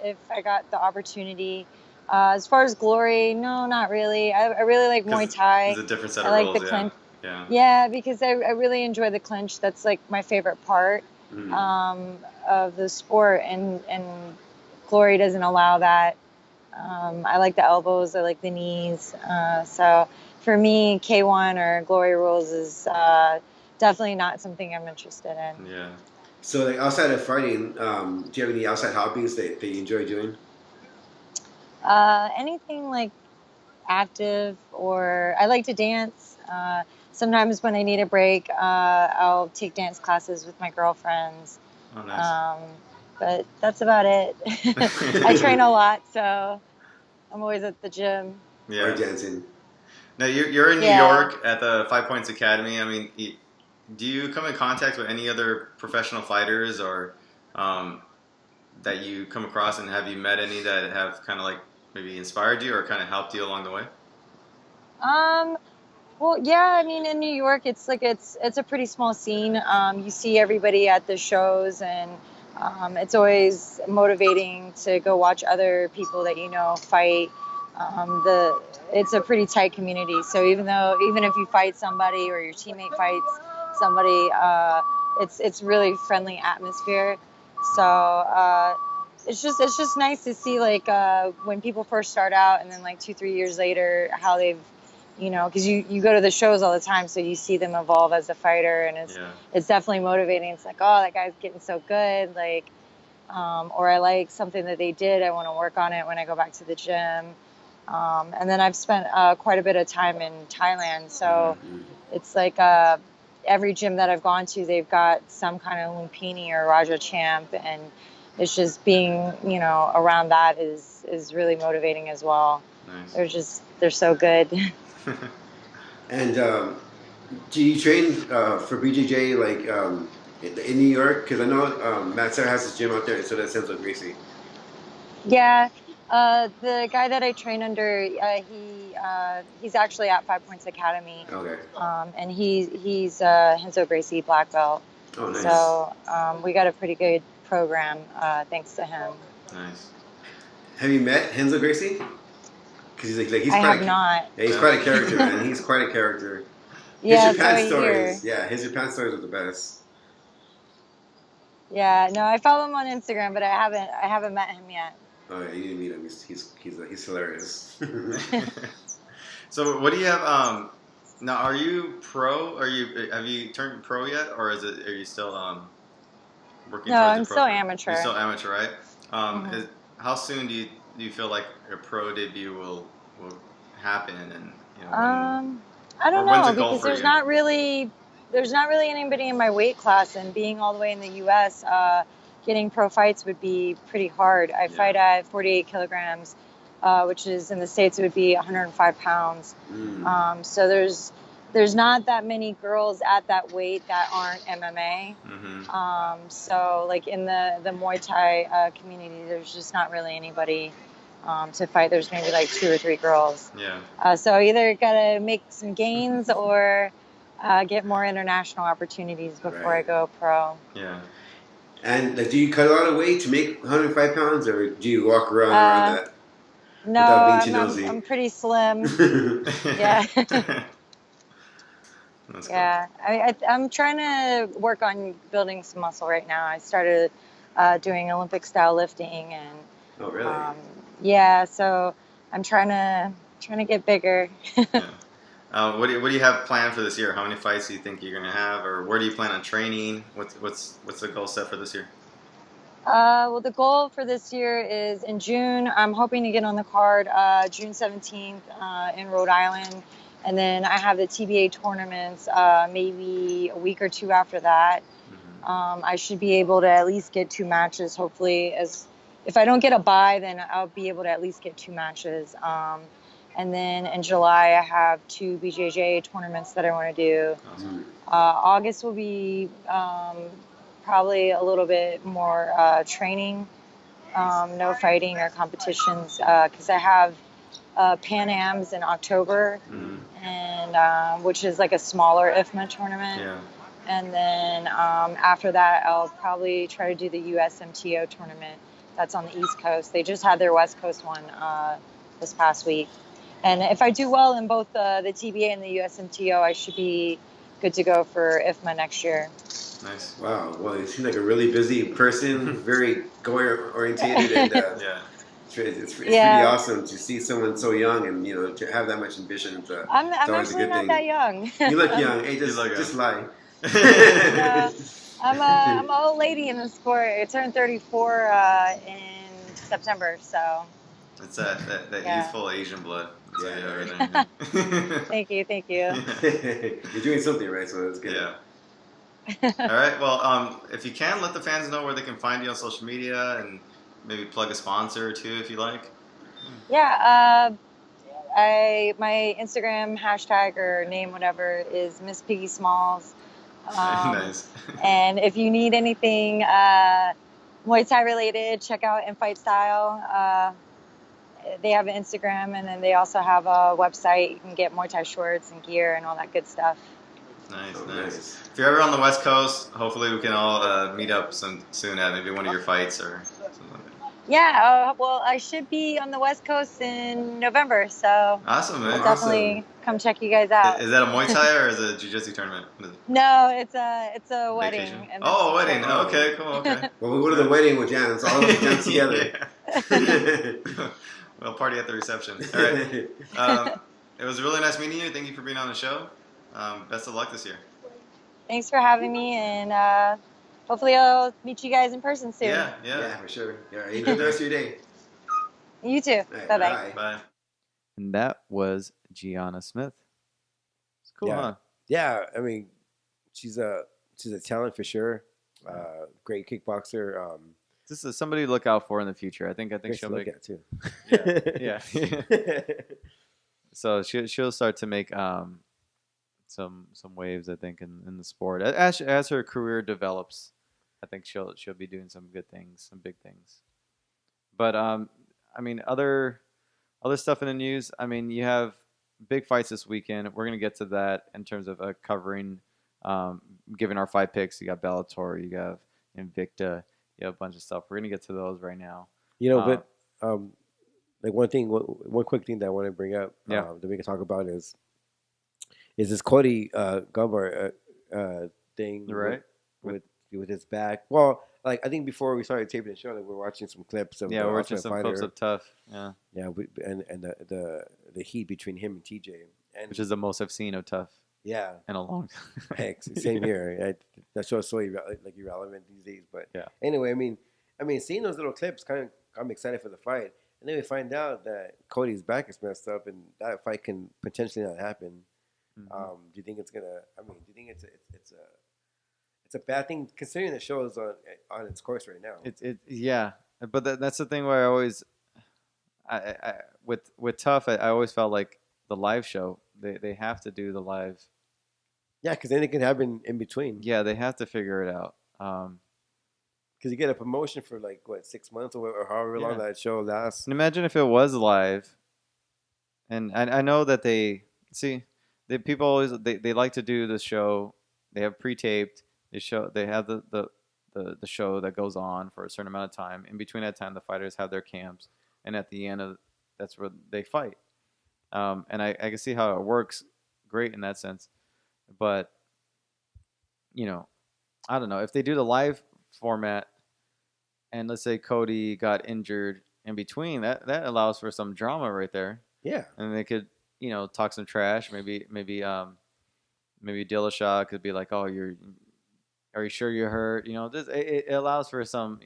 if I got the opportunity. As far as Glory, no, not really. I really like Muay Thai. It's a different set of rules. I like the clinch. Yeah. Yeah, because I really enjoy the clinch. That's like my favorite part of the sport, and Glory doesn't allow that. I like the elbows. I like the knees. So for me, K1 or Glory rules is definitely not something I'm interested in. Yeah. So, like outside of fighting, do you have any outside hobbies that you enjoy doing? Anything like active, or I like to dance. sometimes when I need a break, I'll take dance classes with my girlfriends. Oh, nice. But that's about it. I train a lot, so I'm always at the gym. Yeah. Or dancing. Now, you're in New Yeah. York at the 5 Points Academy. I mean, do you come in contact with any other professional fighters or that you come across, and have you met any that have kind of like maybe inspired you or kind of helped you along the way? Well, yeah, I mean, in New York, it's a pretty small scene. You see everybody at the shows, and it's always motivating to go watch other people that you know fight. It's a pretty tight community. So even if you fight somebody or your teammate fights somebody, it's really friendly atmosphere. So it's just nice to see like when people first start out, and then like 2-3 years later, how they've because you go to the shows all the time, so you see them evolve as a fighter, and it's definitely motivating. It's like, oh, that guy's getting so good, like, or I like something that they did. I want to work on it when I go back to the gym. And then I've spent quite a bit of time in Thailand, so it's like every gym that I've gone to, they've got some kind of Lumpini or Raja champ, and it's just being around that is really motivating as well. Nice. They're so good. And do you train for BJJ like in New York? Because I know Matt Sarah has his gym out there, so that sounds like Gracie. Yeah, the guy that I train under, he's actually at 5 Points Academy. Okay. And he's Renzo Gracie black belt. Oh, nice. So we got a pretty good program thanks to him. Nice. Have you met Renzo Gracie? Because he's I quite have not. Yeah, he's quite a character, man. He's quite a character. Yeah, his Japan so I hear. stories. Yeah, his Japan stories are the best. Yeah, no, I follow him on Instagram, but I haven't met him yet. Oh yeah, you need to meet him. He's hilarious. So what do you have? Now, are you pro? Have you turned pro yet, or are you still working? No, towards I'm a pro still career? amateur. You're still amateur, right? How soon do you feel like a pro debut will happen? And I don't when's know, the goal because for there's you? not really anybody in my weight class, and being all the way in the U.S., getting pro fights would be pretty hard. I fight at 48 kilograms, which is in the States it would be 105 pounds. So there's not that many girls at that weight that aren't MMA. So like in the Muay Thai community, there's just not really anybody to fight. There's maybe like 2 or 3 girls. Yeah. So either gotta make some gains or get more international opportunities before I go pro. Yeah. And do you cut a lot of weight to make 105 pounds, or do you walk around that? No, I'm pretty slim. Yeah. That's yeah. Cool. I'm trying to work on building some muscle right now. I started doing Olympic style lifting, and oh really? Yeah. So I'm trying to get bigger. Yeah. What do you have planned for this year? How many fights do you think you're gonna have, or where do you plan on training? What's the goal set for this year? Well, the goal for this year is in June. I'm hoping to get on the card June 17th in Rhode Island, and then I have the TBA tournaments maybe a week or 2 after that. I should be able to at least get 2 matches. Hopefully, if I don't get a bye, then I'll be able to at least get 2 matches. And then in July, I have 2 BJJ tournaments that I want to do. Awesome. August will be probably a little bit more training, no fighting or competitions, because I have Pan Ams in October, and which is like a smaller IFMA tournament. Yeah. And then after that, I'll probably try to do the US MTO tournament. That's on the East Coast. They just had their West Coast one this past week. And if I do well in both the TBA and the USMTO, I should be good to go for IFMA next year. Nice. Wow. Well, you seem like a really busy person, very goal-orientated, and it's pretty awesome to see someone so young and to have that much ambition. I'm actually not that young. You look young. Hey, just lie. I'm an old lady in the sport. I turned 34 in September, so. It's that youthful Asian blood. Yeah, Thank you. You're doing something right, so it's good. Yeah. All right. Well, if you can, let the fans know where they can find you on social media, and maybe plug a sponsor or two if you like. Yeah. My Instagram hashtag or name, whatever, is Miss Piggy Smalls. Nice. And if you need anything Muay Thai related, check out In Fight Style. They have an Instagram, and then they also have a website. You can get Muay Thai shorts and gear and all that good stuff. Nice. If you're ever on the West Coast, hopefully we can all meet up soon at maybe one of your fights or something like that. Yeah, well, I should be on the West Coast in November, so awesome, man. I'll definitely come check you guys out. Is that a Muay Thai or is it a Jiu-Jitsu tournament? No, it's a wedding. Oh, a wedding. Okay, cool. Okay. Well, we go to the wedding with Gianna. It's all of us done together. We'll party at the reception. All right. It was really nice meeting you. Thank you for being on the show. Best of luck this year. Thanks for having me, and hopefully I'll meet you guys in person soon. Yeah, for sure. Yeah, enjoy the rest of your day. You too. Right, Bye-bye. Bye. And that was Gianna Smith. It's cool, huh? Yeah, I mean, she's a talent for sure. Great kickboxer. This is somebody to look out for in the future. I think she'll make it too. Yeah. So she'll start to make some waves, I think, in the sport as her career develops. I think she'll be doing some good things, some big things. But I mean, other stuff in the news. I mean, you have big fights this weekend. We're gonna get to that in terms of covering, giving our fight picks. You got Bellator, you got Invicta, you have a bunch of stuff. We're gonna get to those right now. But like one quick thing that I want to bring up that we can talk about is this Cody Gumbar thing, right? With his back. Well, like I think before we started taping the show, like, we're watching some clips of we're watching some clips of Tough. Yeah, and the heat between him and TJ, which is the most I've seen of Tough. Yeah, in a long time. Heck, same here. That show's so irrelevant these days. But anyway, I mean, seeing those little clips kind of got me excited for the fight, and then we find out that Cody's back is messed up, and that fight can potentially not happen. Mm-hmm. Do you think it's gonna? I mean, do you think it's a bad thing considering the show is on its course right now? But that's the thing where I always, with Tough, I always felt like the live show they have to do the live. Yeah, because then it can happen in between. Yeah, they have to figure it out. Because you get a promotion for 6 months or however long that show lasts. And imagine if it was live. And I know that people always they like to do the show. They have pre-taped. They have the show that goes on for a certain amount of time. In between that time, the fighters have their camps, and at the end that's where they fight. And I can see how it works great in that sense. But, I don't know. If they do the live format and let's say Cody got injured in between, that allows for some drama right there. Yeah. And they could, talk some trash. Maybe Dillashaw could be like, "Oh, are you sure you're hurt?" It allows for some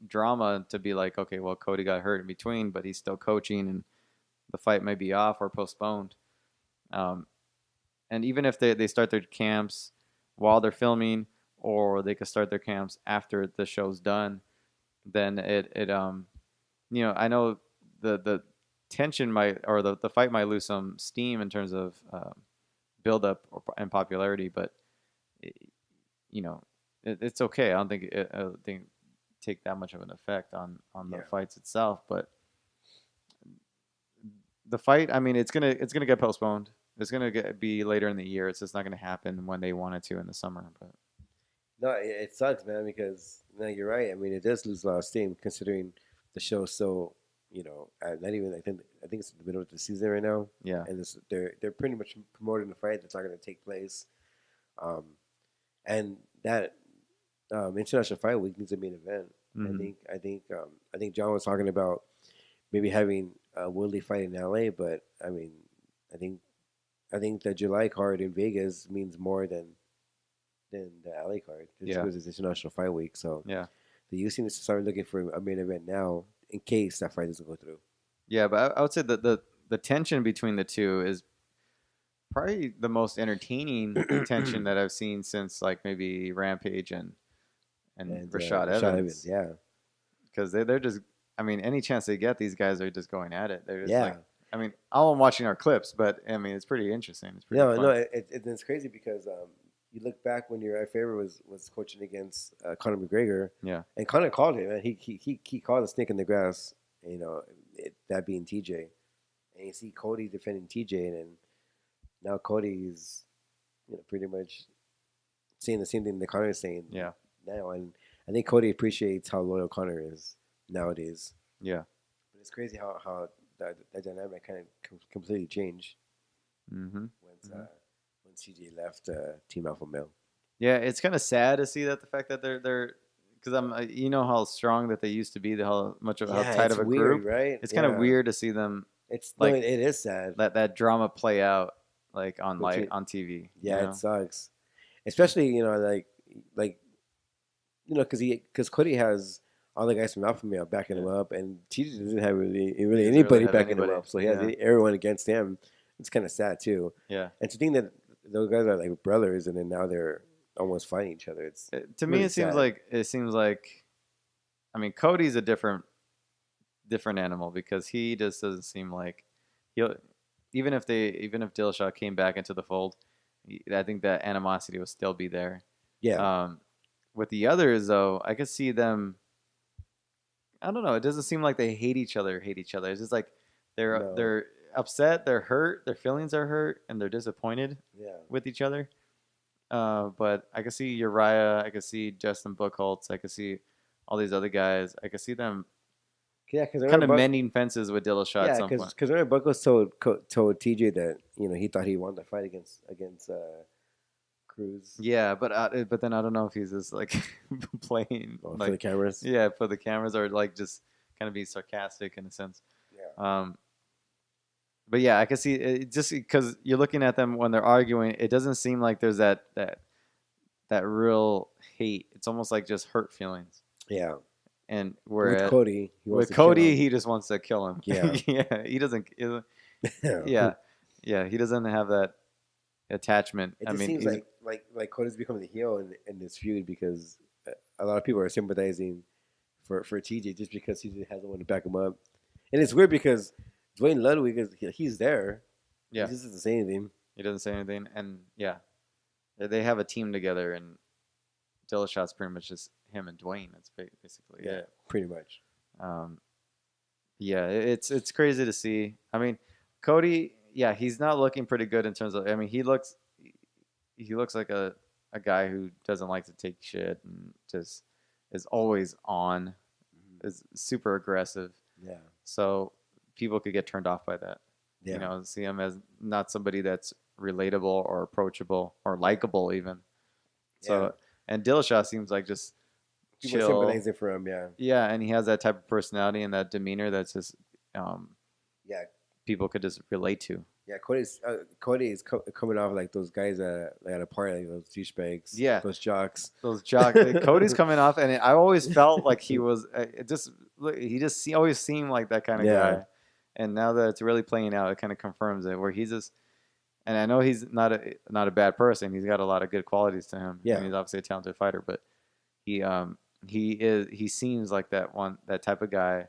drama to be like, okay, well, Cody got hurt in between, but he's still coaching and the fight may be off or postponed. And even if they start their camps while they're filming, or they could start their camps after the show's done, then I know the tension might, or the fight might lose some steam in terms of build up and popularity, but it's okay. I don't think take that much of an effect on the fights itself, but the fight, I mean, it's gonna get postponed. It's gonna be later in the year. It's just not gonna happen when they want it to in the summer. But no, it sucks, man, because you're right. I mean, it does lose a lot of steam considering the show's so not even. I think it's in the middle of the season right now. Yeah, and they're pretty much promoting the fight that's not going to take place. And that International Fight Week needs to be an event. Mm-hmm. I think John was talking about maybe having Woodley fight in LA, but I mean, I think the July card in Vegas means more than the LA card. Because it's International Fight Week. So the UFC needs to start looking for a main event now in case that fight doesn't go through. Yeah, but I would say that the tension between the two is probably the most entertaining tension that I've seen since like maybe Rampage and Rashad Evans. Yeah, because they're just, I mean, any chance they get, these guys are just going at it. They're just like, I mean, all I'm watching are clips, but I mean, it's pretty interesting. It's pretty fun. It's crazy because you look back when your favorite was coaching against Conor McGregor. Yeah, and Conor called it, man. He called a snake in the grass. You know, that being TJ, and you see Cody defending TJ, and now Cody is, pretty much saying the same thing that Conor is saying. Yeah. Now, and I think Cody appreciates how loyal Conor is nowadays. Yeah. But it's crazy how that dynamic kind of completely changed. Mm-hmm. When CJ left Team Alpha Male. Yeah, it's kind of sad to see that the fact that they're because how strong that they used to be, how tight of a weird, group, right? It's kind of weird to see them. It is sad that drama play out like on TV. Yeah, it sucks, especially because Cody has all the guys from Alpha Male backing him up, and TJ doesn't have really anybody backing him up, so he has everyone against him. It's kind of sad too. Yeah, and to think that those guys are like brothers, and then now they're almost fighting each other. It's to me, it seems like, I mean, Cody's a different animal because he just doesn't seem like even if Dillashaw came back into the fold, I think that animosity will still be there. Yeah. With the others though, I could see them. I don't know. It doesn't seem like they hate each other. It's just like they're upset, they're hurt, their feelings are hurt, and they're disappointed with each other. But I can see Uriah, I can see Justin Buchholz, I can see all these other guys. I can see them kind of mending fences with Dillashaw at some point. Because remember, Buchholz told TJ that he thought he wanted to fight against Cruz. Yeah, but then I don't know if he's just like playing for the cameras. Yeah, for the cameras, or like just kind of be sarcastic in a sense. Yeah. But yeah, I can see it just because you're looking at them when they're arguing. It doesn't seem like there's that real hate. It's almost like just hurt feelings. Yeah. And with Cody, he just wants to kill him. Yeah. Yeah. He doesn't. Yeah. He doesn't have that attachment. It just seems like Cody's becoming the heel in this feud because a lot of people are sympathizing for TJ just because he hasn't wanted to back him up, and it's weird because Dwayne Ludwig he's there. Yeah, he just doesn't say anything. He doesn't say anything, and they have a team together, and Dillashaw's pretty much just him and Dwayne. That's basically it. Pretty much. It's crazy to see. I mean, Cody, he's not looking pretty good in terms of. I mean, he looks like a guy who doesn't like to take shit and just is always on, is super aggressive. Yeah. So people could get turned off by that. Yeah. See him as not somebody that's relatable or approachable or likable even. So and Dillashaw seems like just people chill. Sympathizing for him, yeah. Yeah, and he has that type of personality and that demeanor that's just people could just relate to. Yeah, Cody is coming off like those guys at a party, like those douchebags. Yeah, those jocks. Cody's coming off, and I always felt like he was he always seemed like that kind of guy. And now that it's really playing out, it kind of confirms it. Where he's just, and I know he's not a bad person. He's got a lot of good qualities to him. Yeah, and he's obviously a talented fighter, but he seems like that type of guy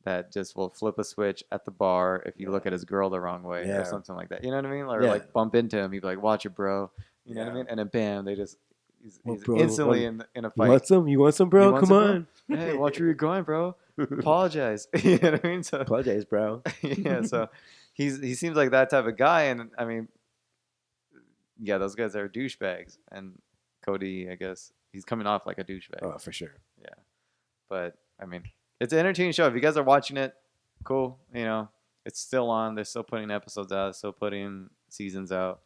that just will flip a switch at the bar if you look at his girl the wrong way or something like that. You know what I mean? Or like bump into him. He'd be like, watch it, bro. You know what I mean? And then bam, they just, he's instantly in a fight. You want some, bro? Come on. Bro? Hey, watch where you're going, bro. Apologize. You know what I mean? So, apologize, bro. Yeah, so he seems like that type of guy. And I mean, those guys are douchebags. And Cody, I guess, he's coming off like a douchebag. Oh, for sure. Yeah. But, I mean, it's an entertaining show. If you guys are watching it, cool. It's still on. They're still putting episodes out. They're still putting seasons out.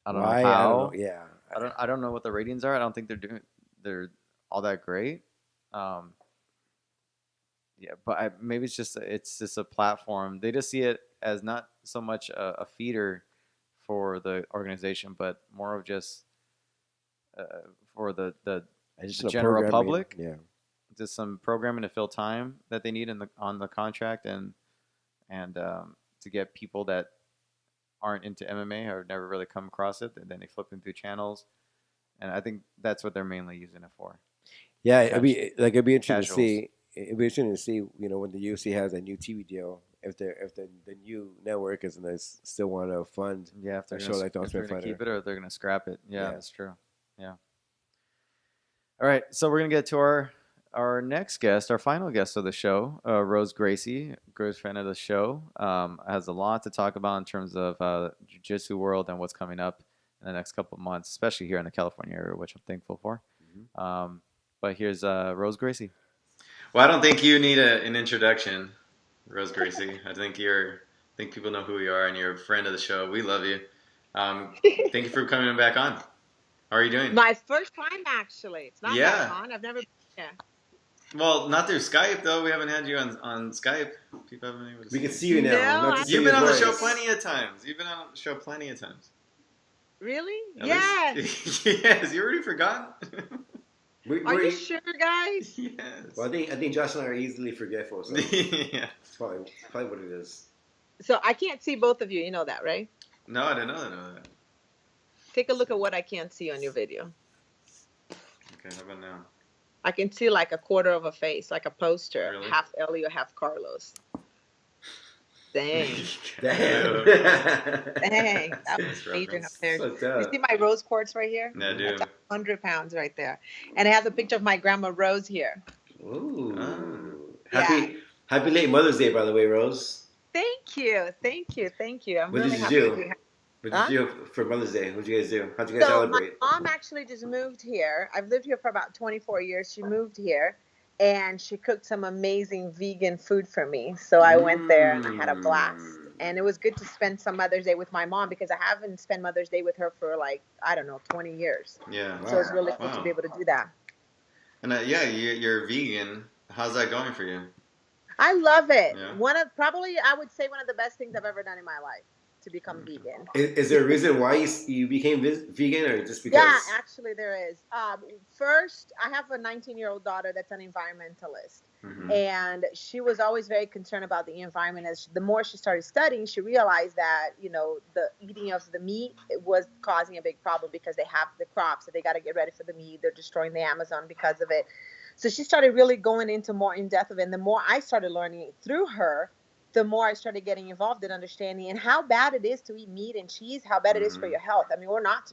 I don't know how. I don't know what the ratings are. I don't think they're all that great. But maybe it's just a platform. They just see it as not so much a feeder for the organization, but more of just for the general public. Yeah. Just some programming to fill time that they need on the contract, and to get people that aren't into MMA or never really come across it, and then they flip them through channels, and I think that's what they're mainly using it for. Yeah, it'd be interesting Casuals. to see. It'd be interesting to see, you know, when the UFC has a new TV deal, if the new network is gonna still want to fund if they're a show gonna, like the if they're Ultimate gonna Fighter. keep it or if they're gonna scrap it. Yeah, that's true. Yeah. All right, so we're gonna get to our next guest, our final guest of the show, Rose Gracie, great fan of the show. Has a lot to talk about in terms of jiu-jitsu world and what's coming up in the next couple of months, especially here in the California area, which I'm thankful for. Mm-hmm. But here's Rose Gracie. Well, I don't think you need an introduction, Rose Gracie. I think people know who you are, and you're a friend of the show. We love you. Thank you for coming back on. How are you doing? My first time, actually. It's not that on. I've never been here. Well, not through Skype, though. We haven't had you on Skype. People haven't been able to we can see you now. No, You've been on the show plenty of times. Really? Yes. Yes. You already forgotten? Are you sure, guys? Yes. Well, I think Josh and I are easily forgetful. So Yeah. It's probably what it is. So I can't see both of you. You know that, right? No, I didn't know that. Take a look at what I can't see on your video. Okay, how about now? I can see like a quarter of a face, like a poster. Really? Half Elio, half Carlos. Dang. Damn. Dang. That was major comparison. You see my rose quartz right here? Yeah, I do. That's 100 pounds right there. And it has a picture of my grandma Rose here. Ooh. Yeah. Happy late Mother's Day, by the way, Rose. Thank you. I'm What really did you happy do? to be here. What did you do for Mother's Day? What did you guys do? How'd you guys celebrate? My mom actually just moved here. I've lived here for about 24 years. She moved here, and she cooked some amazing vegan food for me. So I went there, and I had a blast. And it was good to spend some Mother's Day with my mom because I haven't spent Mother's Day with her for 20 years. Yeah. So it's really cool to be able to do that. And you're vegan. How's that going for you? I love it. Yeah. I would say one of the best things I've ever done in my life. To become vegan. Is there a reason why you became vegan, or just because? Yeah, actually there is. First, I have a 19-year-old daughter that's an environmentalist. Mm-hmm. And she was always very concerned about the environment. The more she started studying, she realized that, the eating of the meat was causing a big problem because they have the crops, so they got to get ready for the meat. They're destroying the Amazon because of it. So she started really going into more in depth of it. And the more I started learning through her, the more I started getting involved in understanding and how bad it is to eat meat and cheese, how bad it is for your health. I mean, we're not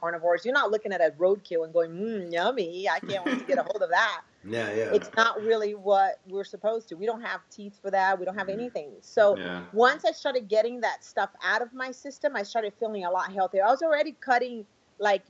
carnivores. You're not looking at a roadkill and going, yummy. I can't wait to get a hold of that. Yeah. It's not really what we're supposed to. We don't have teeth for that. We don't have anything. So once I started getting that stuff out of my system, I started feeling a lot healthier. I was already cutting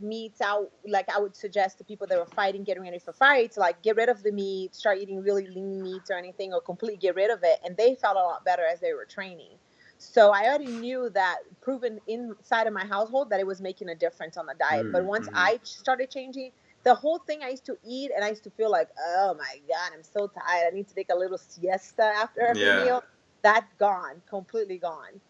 meats out. I would suggest to people that were fighting, getting ready for fights, get rid of the meat, start eating really lean meats or anything, or completely get rid of it. And they felt a lot better as they were training. So I already knew that, proven inside of my household, that it was making a difference on the diet. But once I started changing, the whole thing I used to eat, and I used to feel like, oh my God, I'm so tired. I need to take a little siesta after every meal. That's gone, completely gone.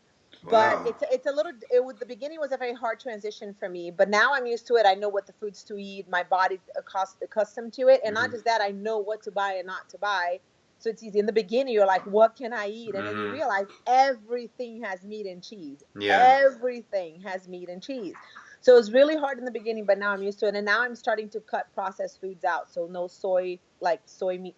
Wow. But the beginning was a very hard transition for me, but now I'm used to it. I know what the foods to eat. My body's accustomed to it. And not just that, I know what to buy and not to buy. So it's easy. In the beginning, you're like, what can I eat? And then you realize everything has meat and cheese. Yeah. Everything has meat and cheese. So it was really hard in the beginning, but now I'm used to it. And now I'm starting to cut processed foods out. So no soy meat,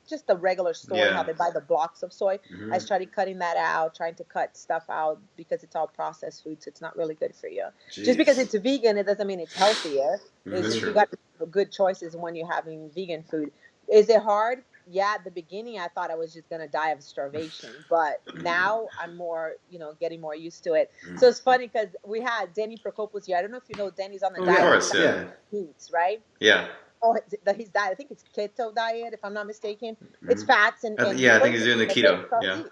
just the regular soy, how they buy the blocks of soy. I started cutting that out, trying to cut stuff out because it's all processed food, so it's not really good for you. Jeez. Just because it's vegan, it doesn't mean it's healthier. You got good choices when you're having vegan food. Is it hard? Yeah, at the beginning, I thought I was just going to die of starvation. But now I'm more, getting more used to it. So it's funny because we had Denny Prokopoulos here. I don't know if you know Denny's on the diet. Of course, yeah. Meats, right? Yeah. Oh, his diet, I think it's keto diet, if I'm not mistaken. It's fats and I think he's doing the keto. Yeah.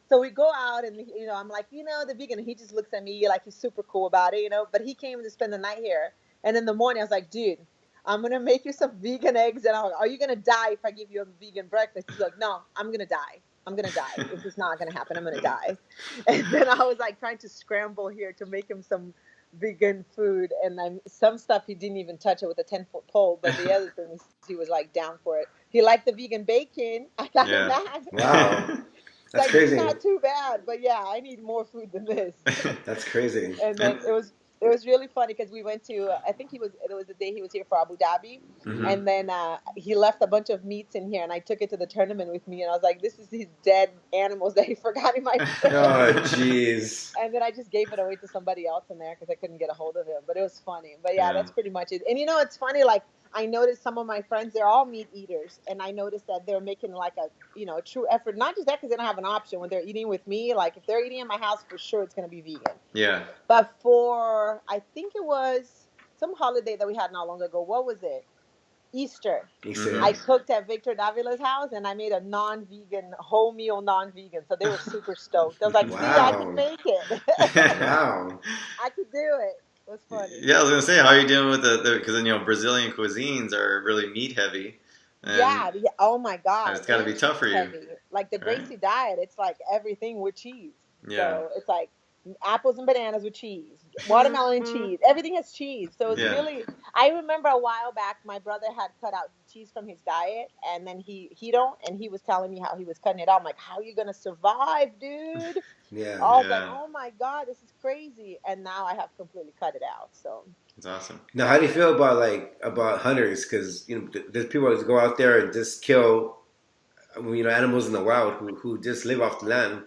So we go out and, I'm like, the vegan, he just looks at me like he's super cool about it, But he came to spend the night here. And in the morning, I was like, dude, I'm going to make you some vegan eggs. And I'm like, are you going to die if I give you a vegan breakfast? He's like, no, I'm going to die. It's just not going to happen. I'm going to die. And then I was trying to scramble here to make him some vegan food. And some stuff he didn't even touch it with a 10-foot pole. But the other things, he was down for it. He liked the vegan bacon. I got him that. Wow. That's crazy. It's not too bad, but yeah, I need more food than this. That's crazy. And then it was really funny because we went to I think it was the day he was here for Abu Dhabi, and then he left a bunch of meats in here, and I took it to the tournament with me, and I was like, this is these dead animals that he forgot in my fridge. Oh, jeez. And then I just gave it away to somebody else in there because I couldn't get a hold of him, but it was funny. But yeah, that's pretty much it. And it's funny, like I noticed some of my friends, they're all meat eaters, and I noticed that they're making like a a true effort, not just that because they don't have an option when they're eating with me. Like if they're eating in my house, for sure it's going to be vegan. Yeah. But for I think it was some holiday that we had not long ago. What was it? Easter. I cooked at Victor Davila's house, and I made a non-vegan whole meal, non-vegan. So they were super stoked. I was like, "See, I can make it. Wow, I could do it." It was funny. Yeah, I was gonna say, how are you dealing with because Brazilian cuisines are really meat heavy. Yeah. Oh my God. It's got to be tough for you. Heavy. Like the Gracie diet, it's like everything with cheese. Yeah. So it's like apples and bananas with cheese, watermelon and cheese. Everything has cheese. So it's really. I remember a while back, my brother had cut out cheese from his diet, and then he don't, and he was telling me how he was cutting it out. I'm like, how are you gonna survive, dude? Yeah. I was like, oh my God, this is crazy. And now I have completely cut it out. So. It's awesome. Now, how do you feel about hunters? Because there's people that go out there and just kill, animals in the wild who just live off the land.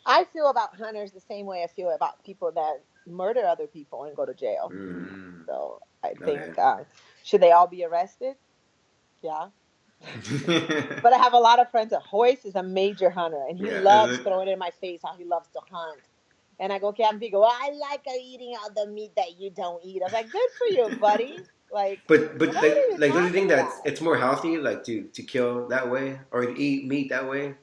I feel about hunters the same way I feel about people that murder other people and go to jail. So I think should they all be arrested? Yeah. But I have a lot of friends. Hoyce is a major hunter, and he loves throwing it in my face how he loves to hunt. And I go, okay, I'm vegan. Well, I like eating all the meat that you don't eat. I was like, good for you, buddy. Like, but don't you think that it's more healthy, like to kill that way or to eat meat that way?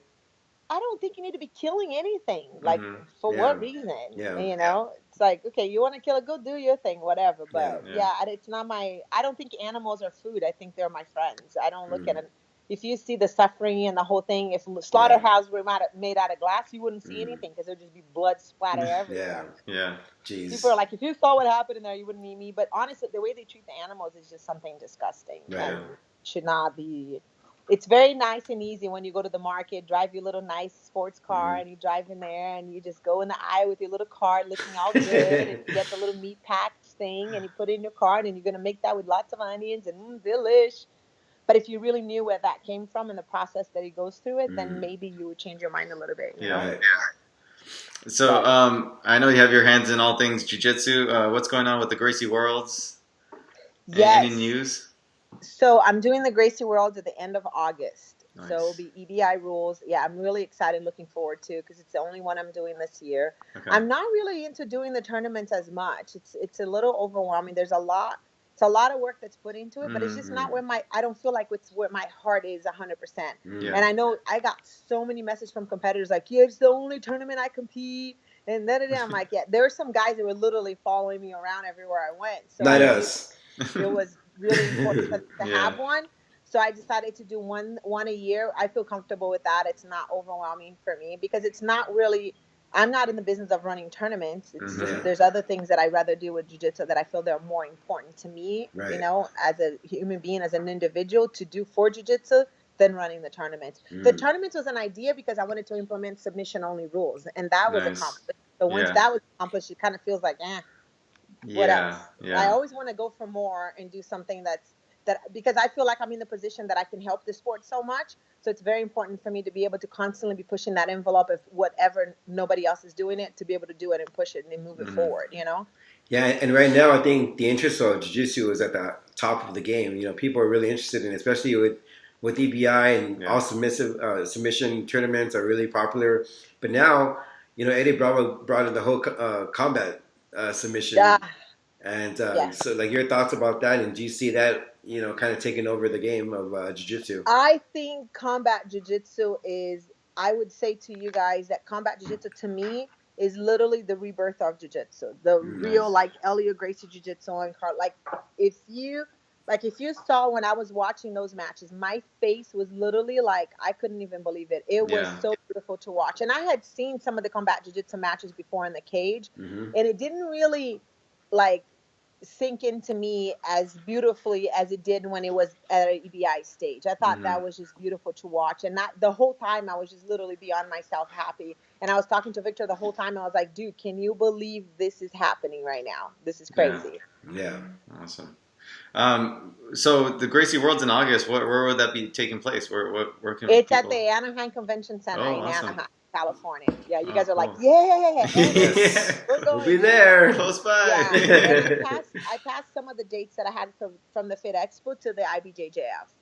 I don't think you need to be killing anything. Like, for what reason? Yeah. It's like, okay, you want to kill it, go do your thing, whatever. But it's not I don't think animals are food. I think they're my friends. I don't look at it. If you see the suffering and the whole thing, if slaughterhouses were made out of glass, you wouldn't see anything because there'd just be blood splatter everywhere. Yeah. Jeez. People are like, if you saw what happened in there, you wouldn't eat me. But honestly, the way they treat the animals is just something disgusting. Right. And should not be. It's very nice and easy when you go to the market, drive your little nice sports car, and you drive in there, and you just go in the aisle with your little cart looking all good, and you get the little meat packed thing, and you put it in your cart, and you're going to make that with lots of onions, and delish. But if you really knew where that came from and the process that it goes through it, then maybe you would change your mind a little bit. You know? So I know you have your hands in all things jiu-jitsu. What's going on with the Gracie Worlds? Yes. Any news? So I'm doing the Gracie Worlds at the end of August. Nice. So it'll be EBI rules. Yeah, I'm really excited, looking forward to, because it's the only one I'm doing this year. Okay. I'm not really into doing the tournaments as much. It's a little overwhelming. There's a lot. It's a lot of work that's put into it, but it's just not where I don't feel like it's where my heart is 100%. Yeah. And I know I got so many messages from competitors like, yeah, it's the only tournament I compete. And then I'm like, yeah, there were some guys that were literally following me around everywhere I went. So not us. It was really important to have one. So I decided to do one a year. I feel comfortable with that. It's not overwhelming for me because it's not really, I'm not in the business of running tournaments. It's just, there's other things that I'd rather do with jiu-jitsu that I feel they're more important to me, as a human being, as an individual, to do for jiu-jitsu than running the tournaments. The tournaments was an idea because I wanted to implement submission-only rules, and that was accomplished. So once that was accomplished, it kind of feels like, what else? I always want to go for more and do something that because I feel like I'm in the position that I can help the sport so much. So it's very important for me to be able to constantly be pushing that envelope of whatever nobody else is doing it, to be able to do it and push it and move it forward, Yeah, and right now I think the interest of jiu-jitsu is at the top of the game. People are really interested in it, especially with EBI and all submission tournaments are really popular. But now, Eddie Bravo brought in the whole combat submission. Yeah. And so, like, your thoughts about that, and do you see that, kind of taking over the game of jiu-jitsu? I think combat jiu-jitsu is, I would say to you guys that combat jiu-jitsu to me is literally the rebirth of jiu-jitsu. The real, like, Elliot Gracie jiu-jitsu and Carl. Like, if you saw when I was watching those matches, my face was literally like, I couldn't even believe it. It was so beautiful to watch. And I had seen some of the combat jiu-jitsu matches before in the cage, and it didn't really, like, sink into me as beautifully as it did when it was at an EBI stage. I thought that was just beautiful to watch. And the whole time I was just literally beyond myself happy. And I was talking to Victor the whole time. And I was like, dude, can you believe this is happening right now? This is crazy. Yeah. Awesome. So the Gracie Worlds in August, where would that be taking place? Where can it's people... at the Anaheim Convention Center in awesome. Anaheim, California. Yeah, you guys are like, yeah, we'll be there. Close by. Yeah. I passed some of the dates that I had from the Fit Expo to the IBJJF.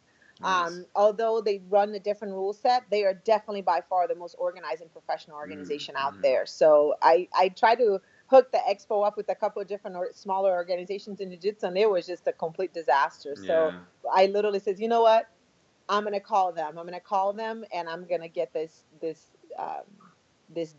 Nice. Although they run a different rule set, they are definitely by far the most organized and professional organization out there. So I try to hook the expo up with a couple of different smaller organizations in jiu-jitsu, and it was just a complete disaster. So I literally said, you know what? I'm going to call them. And I'm going to get this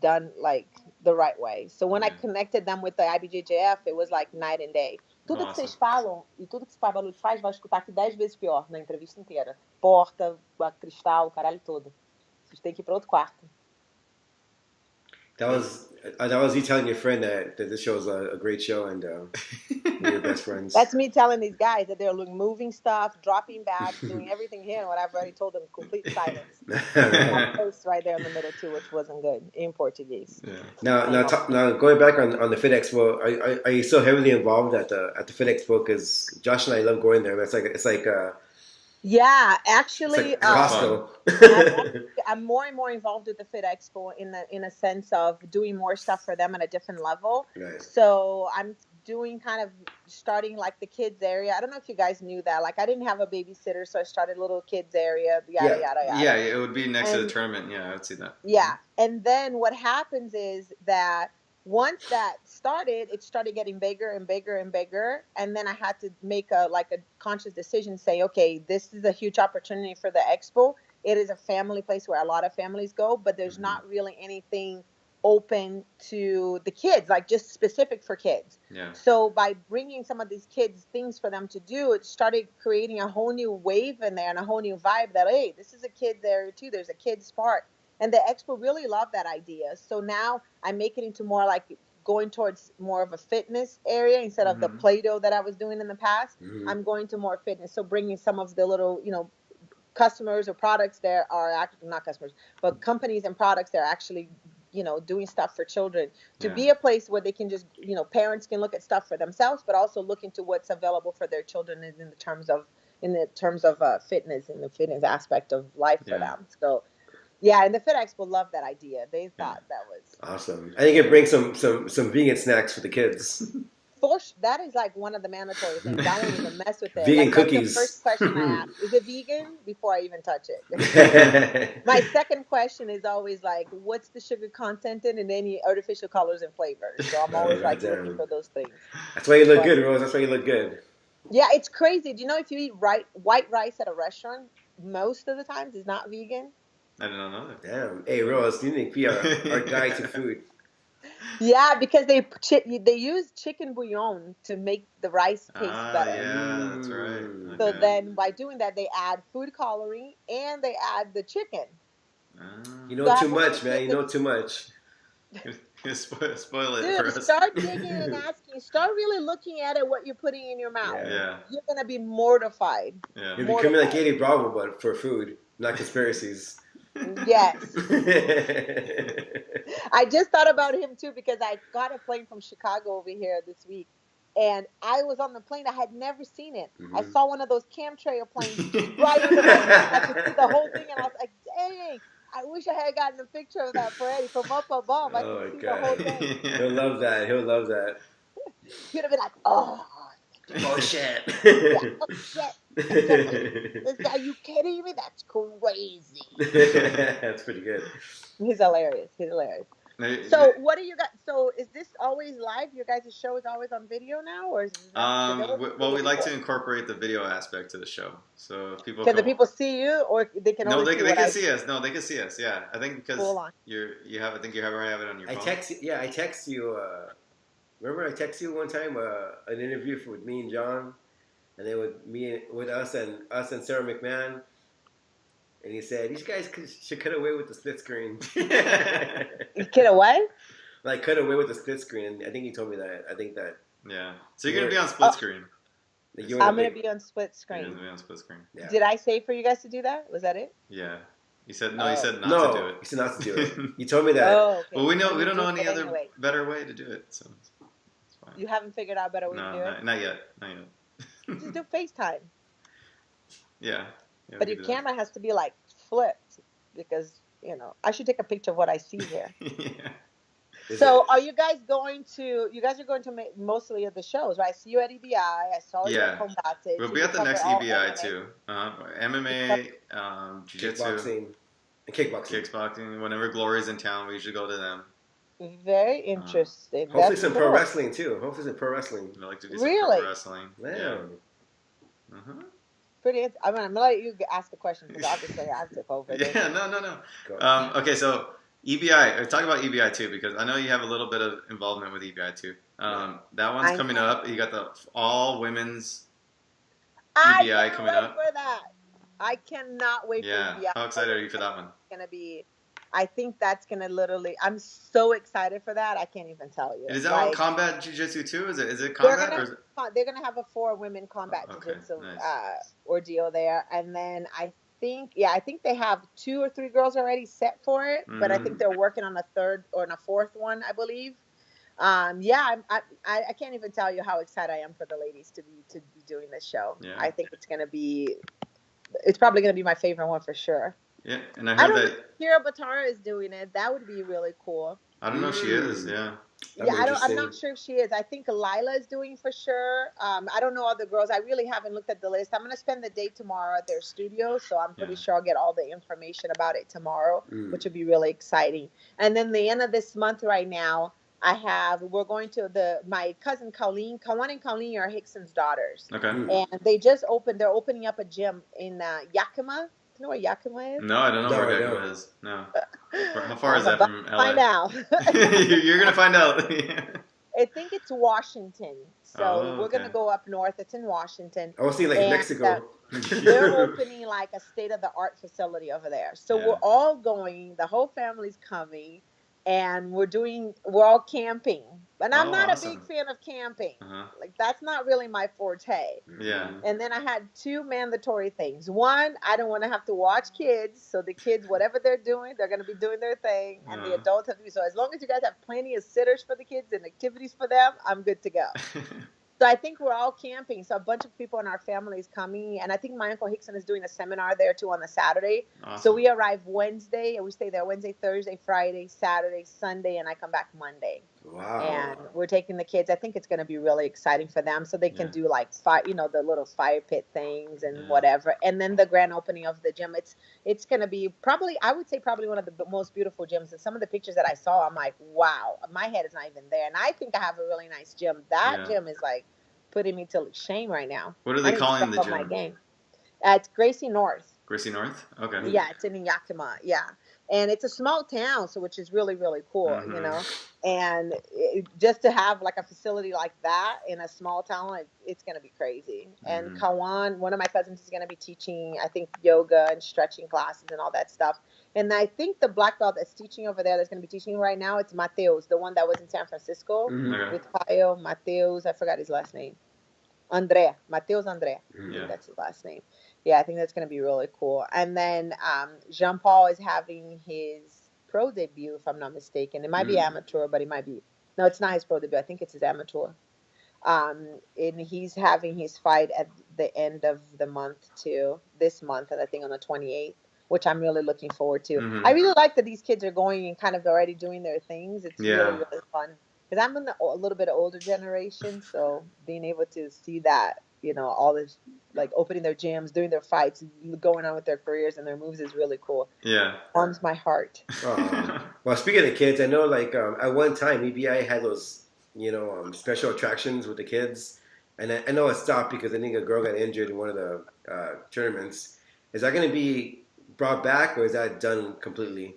done like the right way. So when I connected them with the IBJJF, it was like night and day. Tudo que vocês falam e tudo que esse Pablo faz, vai escutar aqui 10 vezes pior na entrevista inteira. Porta, cristal, caralho todo. Vocês têm que ir para outro quarto. That was you telling your friend that this show is a great show and we're your best friends. That's me telling these guys that they're moving stuff, dropping bats, doing everything here. And what I've already told them, complete silence. That post right there in the middle too, which wasn't good in Portuguese. Yeah. Now going back on the Fit Expo, are you still heavily involved at the Fit Expo? Because Josh and I love going there. It's like yeah, actually, I'm more and more involved with the Fit Expo in a sense of doing more stuff for them at a different level. Nice. So I'm doing kind of starting like the kids area. I don't know if you guys knew that. Like I didn't have a babysitter, so I started a little kids area. Yada yada yada. Yeah, it would be next to the tournament. Yeah, I would see that. Yeah, and then what happens is that once that started, it started getting bigger and bigger and bigger. And then I had to make a conscious decision, say, okay, this is a huge opportunity for the expo. It is a family place where a lot of families go, but there's not really anything open to the kids, like just specific for kids. Yeah. So by bringing some of these kids things for them to do, it started creating a whole new wave in there and a whole new vibe that, hey, this is a kids area too. There's a kids part. And the expo really loved that idea. So now I make it into more like going towards more of a fitness area instead of the Play-Doh that I was doing in the past. I'm going to more fitness. So bringing some of the little, customers or products there are actually not customers, but companies and products that are actually, doing stuff for children to be a place where they can just, parents can look at stuff for themselves, but also look into what's available for their children in the terms of fitness and the fitness aspect of life for them. So. Yeah, and the Fit Expo loved that idea. They thought that was awesome. I think it brings some vegan snacks for the kids. That is like one of the mandatory things. I don't even mess with it. Vegan cookies. The first question I ask, is it vegan? Before I even touch it. My second question is always like, what's the sugar content in and any artificial colors and flavors? So I'm always looking for those things. That's why you look good, Rose. That's why you look good. Yeah, it's crazy. Do you know if you eat white rice at a restaurant, most of the times it's not vegan? I did not know that. Damn. Hey, Rose, you need to be our guide to food. Yeah, because they use chicken bouillon to make the rice taste better. Yeah, that's right. Okay. So then by doing that, they add food coloring and they add the chicken. You know too much, man. You know too much. Spoil it. Dude, for us. start digging and asking. Start really looking at it, what you're putting in your mouth. Yeah. You're going to be mortified. Yeah. You're becoming like Eddie Bravo, but for food, not conspiracies. Yes. I just thought about him too because I got a plane from Chicago over here this week, and I was on the plane. I had never seen it. I saw one of those chemtrail planes right on the plane. I could see the whole thing, and I was like, "Dang! I wish I had gotten a picture of that for Eddie from up above. I could see the whole thing." He'll love that. He'd have been like, "Oh shit! Oh shit! Are you kidding me? That's crazy." That's pretty good. He's hilarious. So what do you got? So is this always live? Your guys' show is always on video now, or is well, we like to incorporate the video aspect to the show. So if people can the people see you, or they can only they can see us. No, they can see us. Yeah, I think because you have it on your phone. I text you. Remember I texted you one time an interview with me and John, and then with us and Sarah McMahon, and he said these guys should cut away with the split screen. Cut away? Like cut away with the split screen. And I think he told me that. I think that Yeah. So you're gonna be on split screen. I'm gonna be on split screen. You're gonna be on split screen. Yeah. Did I say for you guys to do that? Was that it? Yeah. You said no. You said not to do it. You said not to do it. You told me that. Oh, okay. Well, we don't know any other better way to do it, so it's fine. You haven't figured out a better way to do it? Not yet. Just do FaceTime. Yeah. But your camera has to be like flipped because I should take a picture of what I see here. Yeah. So are you guys going to? You guys are going to make mostly of the shows, right? I see you at EBI. I saw you at Combate. We'll be at the next EBI too. MMA, jiu-jitsu, and kickboxing. Whenever Glory's in town, we usually go to them. Very interesting. Hopefully some pro wrestling too. Hopefully some pro wrestling. We like to do some pro wrestling. Yeah. Pretty. I'm gonna let you ask the question because obviously I took over. Yeah. No. Okay, so. EBI, talk about EBI too, because I know you have a little bit of involvement with EBI too. That one's coming up. You got the all women's EBI coming up. For that. I cannot wait for EBI. How excited are you for that one? I think that's gonna literally. I'm so excited for that. I can't even tell you. Is that one combat jiu-jitsu too? Is it combat? They're gonna have a 4-women combat jiu-jitsu ordeal there, and then I think they have 2 or 3 girls already set for it, but I think they're working on a 3rd or a 4th one, I believe. I can't even tell you how excited I am for the ladies to be doing this show. Yeah. I think it's probably gonna be my favorite one for sure. Yeah, and I heard that Kira Batara is doing it. That would be really cool. I don't know if she is. Yeah. I'm not sure if she is. I think Lila is doing for sure. I don't know other girls. I really haven't looked at the list. I'm going to spend the day tomorrow at their studio, so I'm pretty sure I'll get all the information about it tomorrow, which would be really exciting. And then the end of this month right now, we're going to my cousin Colleen. Kawan and Colleen are Hickson's daughters. Okay. And they're opening up a gym in Yakima. You know where Yakima is? No, I don't know where Yakima is. No. How far is that from LA? Find out. You're going to find out. I think it's Washington. So we're going to go up north. It's in Washington. I was seeing Mexico. They're opening like a state-of-the-art facility over there. So we're all going. The whole family's coming. And we're all camping. And I'm not a big fan of camping. Like, that's not really my forte. Yeah. And then I had 2 mandatory things. One, I don't want to have to watch kids. So the kids, whatever they're doing, they're going to be doing their thing. And the adults have to be. So as long as you guys have plenty of sitters for the kids and activities for them, I'm good to go. So I think we're all camping. So a bunch of people in our family is coming. And I think my Uncle Hickson is doing a seminar there too on the Saturday. Awesome. So we arrive Wednesday and we stay there Wednesday, Thursday, Friday, Saturday, Sunday, and I come back Monday. Wow. And we're taking the kids. I think it's going to be really exciting for them so they can do like the little fire pit things and whatever. And then the grand opening of the gym. It's going to be I would say probably one of the most beautiful gyms. And some of the pictures that I saw, I'm like, wow, my head is not even there. And I think I have a really nice gym. That gym is like putting me to shame right now. What are they calling the gym? My game. It's Gracie North. Gracie North? Okay. Yeah, it's in Yakima. Yeah. And it's a small town, so which is really, really cool, And just to have like a facility like that in a small town, it's going to be crazy. And Kawan, one of my cousins, is going to be teaching, I think, yoga and stretching classes and all that stuff. And I think the black belt that's teaching over there, that's going to be teaching right now, it's Mateos, the one that was in San Francisco with Payo. Mateos, I forgot his last name. Mateos Andrea. I think that's his last name. Yeah, I think that's going to be really cool. And then Jean Paul is having his pro debut, if I'm not mistaken. It might be amateur, but it might be. No, it's not his pro debut. I think it's his amateur. And he's having his fight at the end of the month, too. This month, and I think on the 28th, which I'm really looking forward to. I really like that these kids are going and kind of already doing their things. It's really, really fun. Because I'm in a little bit older generation, so being able to see that, all this, like opening their gyms, doing their fights, going on with their careers and their moves is really cool. Yeah. Warms my heart. Well, speaking of kids, I know like at one time EBI had those, special attractions with the kids. And I know it stopped because I think a girl got injured in one of the tournaments. Is that going to be brought back or is that done completely?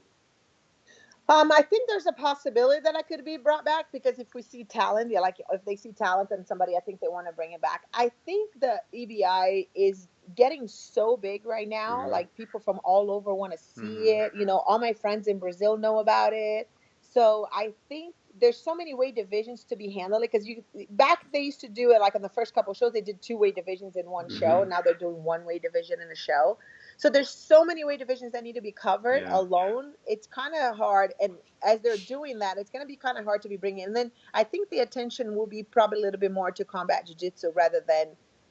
I think there's a possibility that it could be brought back because if we see talent, like if they see talent in somebody, I think they want to bring it back. I think the EBI is getting so big right now. Like people from all over want to see it. All my friends in Brazil know about it. So I think there's so many weight divisions to be handled, because back they used to do it like on the first couple of shows, they did 2 weight divisions in one show, and now they're doing 1 weight division in a show. So there's so many weight divisions that need to be covered alone. It's kind of hard, and as they're doing that, it's going to be kind of hard to be bringing. And then I think the attention will be probably a little bit more to combat jiu-jitsu rather than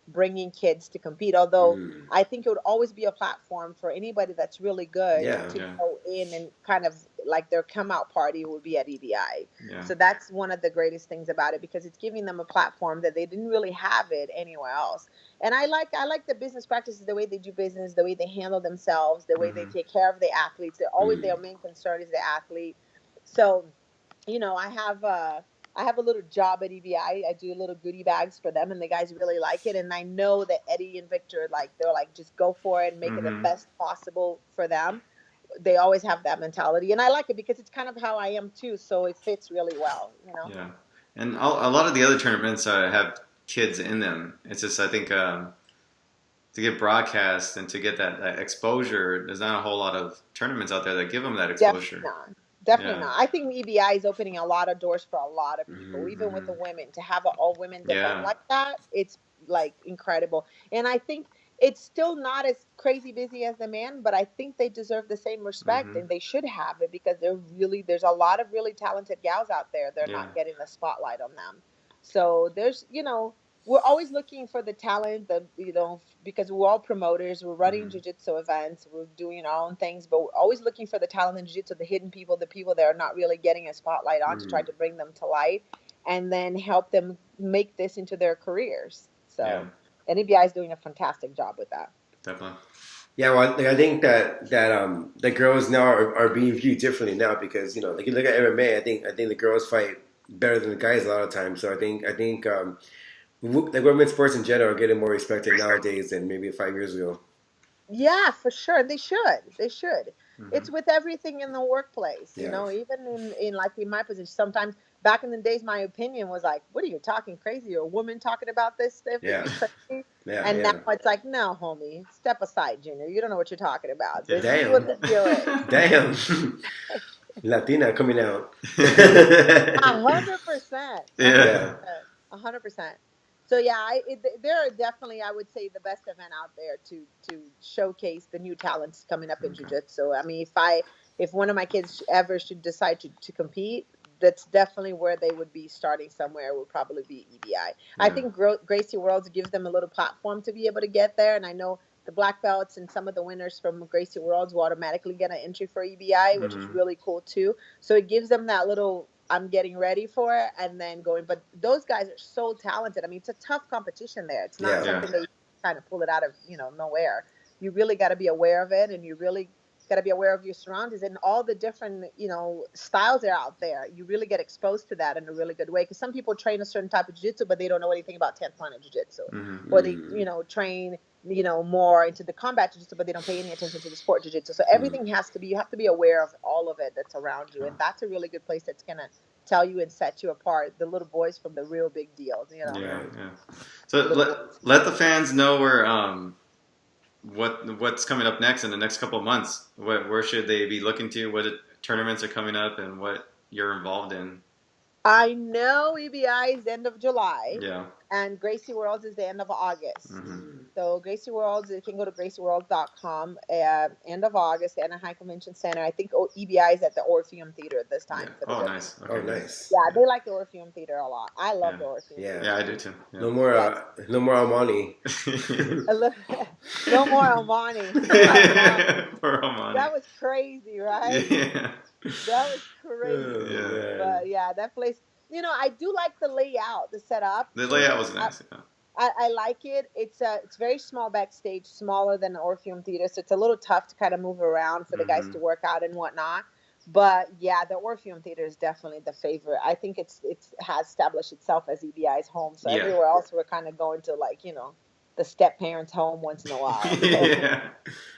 bringing kids to compete. Although I think it would always be a platform for anybody that's really good to go in, and kind of like their come out party would be at EBI. So that's one of the greatest things about it, because it's giving them a platform that they didn't really have it anywhere else. And I like the business practices, the way they do business, the way they handle themselves, the way they take care of the athletes. They're always their main concern is the athlete. So, you know, I have a little job at EBI. I do little goodie bags for them, and the guys really like it. And I know that Eddie and Victor, like, they're like, just go for it and make it the best possible for them. They always have that mentality, and I like it because it's kind of how I am too. So it fits really well, you know. Yeah, and a lot of the other tournaments have kids in them. It's just, I think, to get broadcast and to get that exposure, there's not a whole lot of tournaments out there that give them that exposure. Definitely not. I think EBI is opening a lot of doors for a lot of people, even with the women. To have an all-women event like that, it's like incredible. And I think it's still not as crazy busy as the men, but I think they deserve the same respect, and they should have it, because there's a lot of really talented gals out there. They're not getting the spotlight on them. So there's, you know, we're always looking for the talent, because we're all promoters. We're running jiu-jitsu events. We're doing our own things, but we're always looking for the talent in jiu-jitsu, the hidden people, the people that are not really getting a spotlight on, to try to bring them to light and then help them make this into their careers. So NEBI is doing a fantastic job with that. Definitely. Yeah, well, I think that the girls now are being viewed differently now, because, you know, like you look at MMA, I think the girls fight better than the guys a lot of times. So I think the women's sports in general are getting more respected nowadays than maybe 5 years ago. Yeah, for sure. They should. It's with everything in the workplace, you know, even in like in my position. Sometimes back in the days, my opinion was like, what are you talking crazy? You're a woman talking about this stuff? And now it's like, no, homie, step aside, Junior. You don't know what you're talking about. This is what the deal is. Damn. Latina coming out. 100%. Yeah. 100%. So yeah, they're definitely, I would say, the best event out there to showcase the new talents coming up in jiu-jitsu. I mean, if one of my kids ever should decide to compete, that's definitely where they would be starting somewhere. Would probably be EBI. I think Gracie Worlds gives them a little platform to be able to get there, and I know the black belts and some of the winners from Gracie Worlds will automatically get an entry for EBI, which is really cool too. So it gives them that little, I'm getting ready for it, and then going. But those guys are so talented. I mean, it's a tough competition there. It's not something that you kind of pull it out of, you know, nowhere. You really got to be aware of it, and you really got to be aware of your surroundings and all the different, you know, styles that are out there. You really get exposed to that in a really good way, because some people train a certain type of jiu-jitsu, but they don't know anything about 10th planet jiu-jitsu. Or they, you know, train, you know, more into the combat jiu-jitsu, but they don't pay any attention to the sport jiu-jitsu. So everything you have to be aware of all of it that's around you. And that's a really good place that's going to tell you and set you apart, the little boys from the real big deals, you know? Yeah. So let the fans know where, what's coming up next in the next couple of months. Where should they be looking to? What tournaments are coming up, and what you're involved in? I know EBI is the end of July. Yeah. And Gracie Worlds is the end of August. So Gracie Worlds, you can go to gracieworlds.com. End of August, Anaheim Convention Center. I think EBI is at the Orpheum Theater at this time. Yeah. Nice. Okay. Nice. Yeah, they like the Orpheum Theater a lot. I love the Orpheum Theater. Yeah, I do too. Yeah. No more Armani. No more Armani. Poor Armani. That was crazy, right? Yeah. That was crazy. But yeah, that place, you know, I do like the layout, the setup. The layout was nice. I like it. It's very small backstage, smaller than the Orpheum Theater, so it's a little tough to kind of move around for the guys to work out and whatnot. But yeah, the Orpheum Theater is definitely the favorite. I think it has established itself as EBI's home. So everywhere else we're kind of going to, like, you know, the step parents' home once in a while. So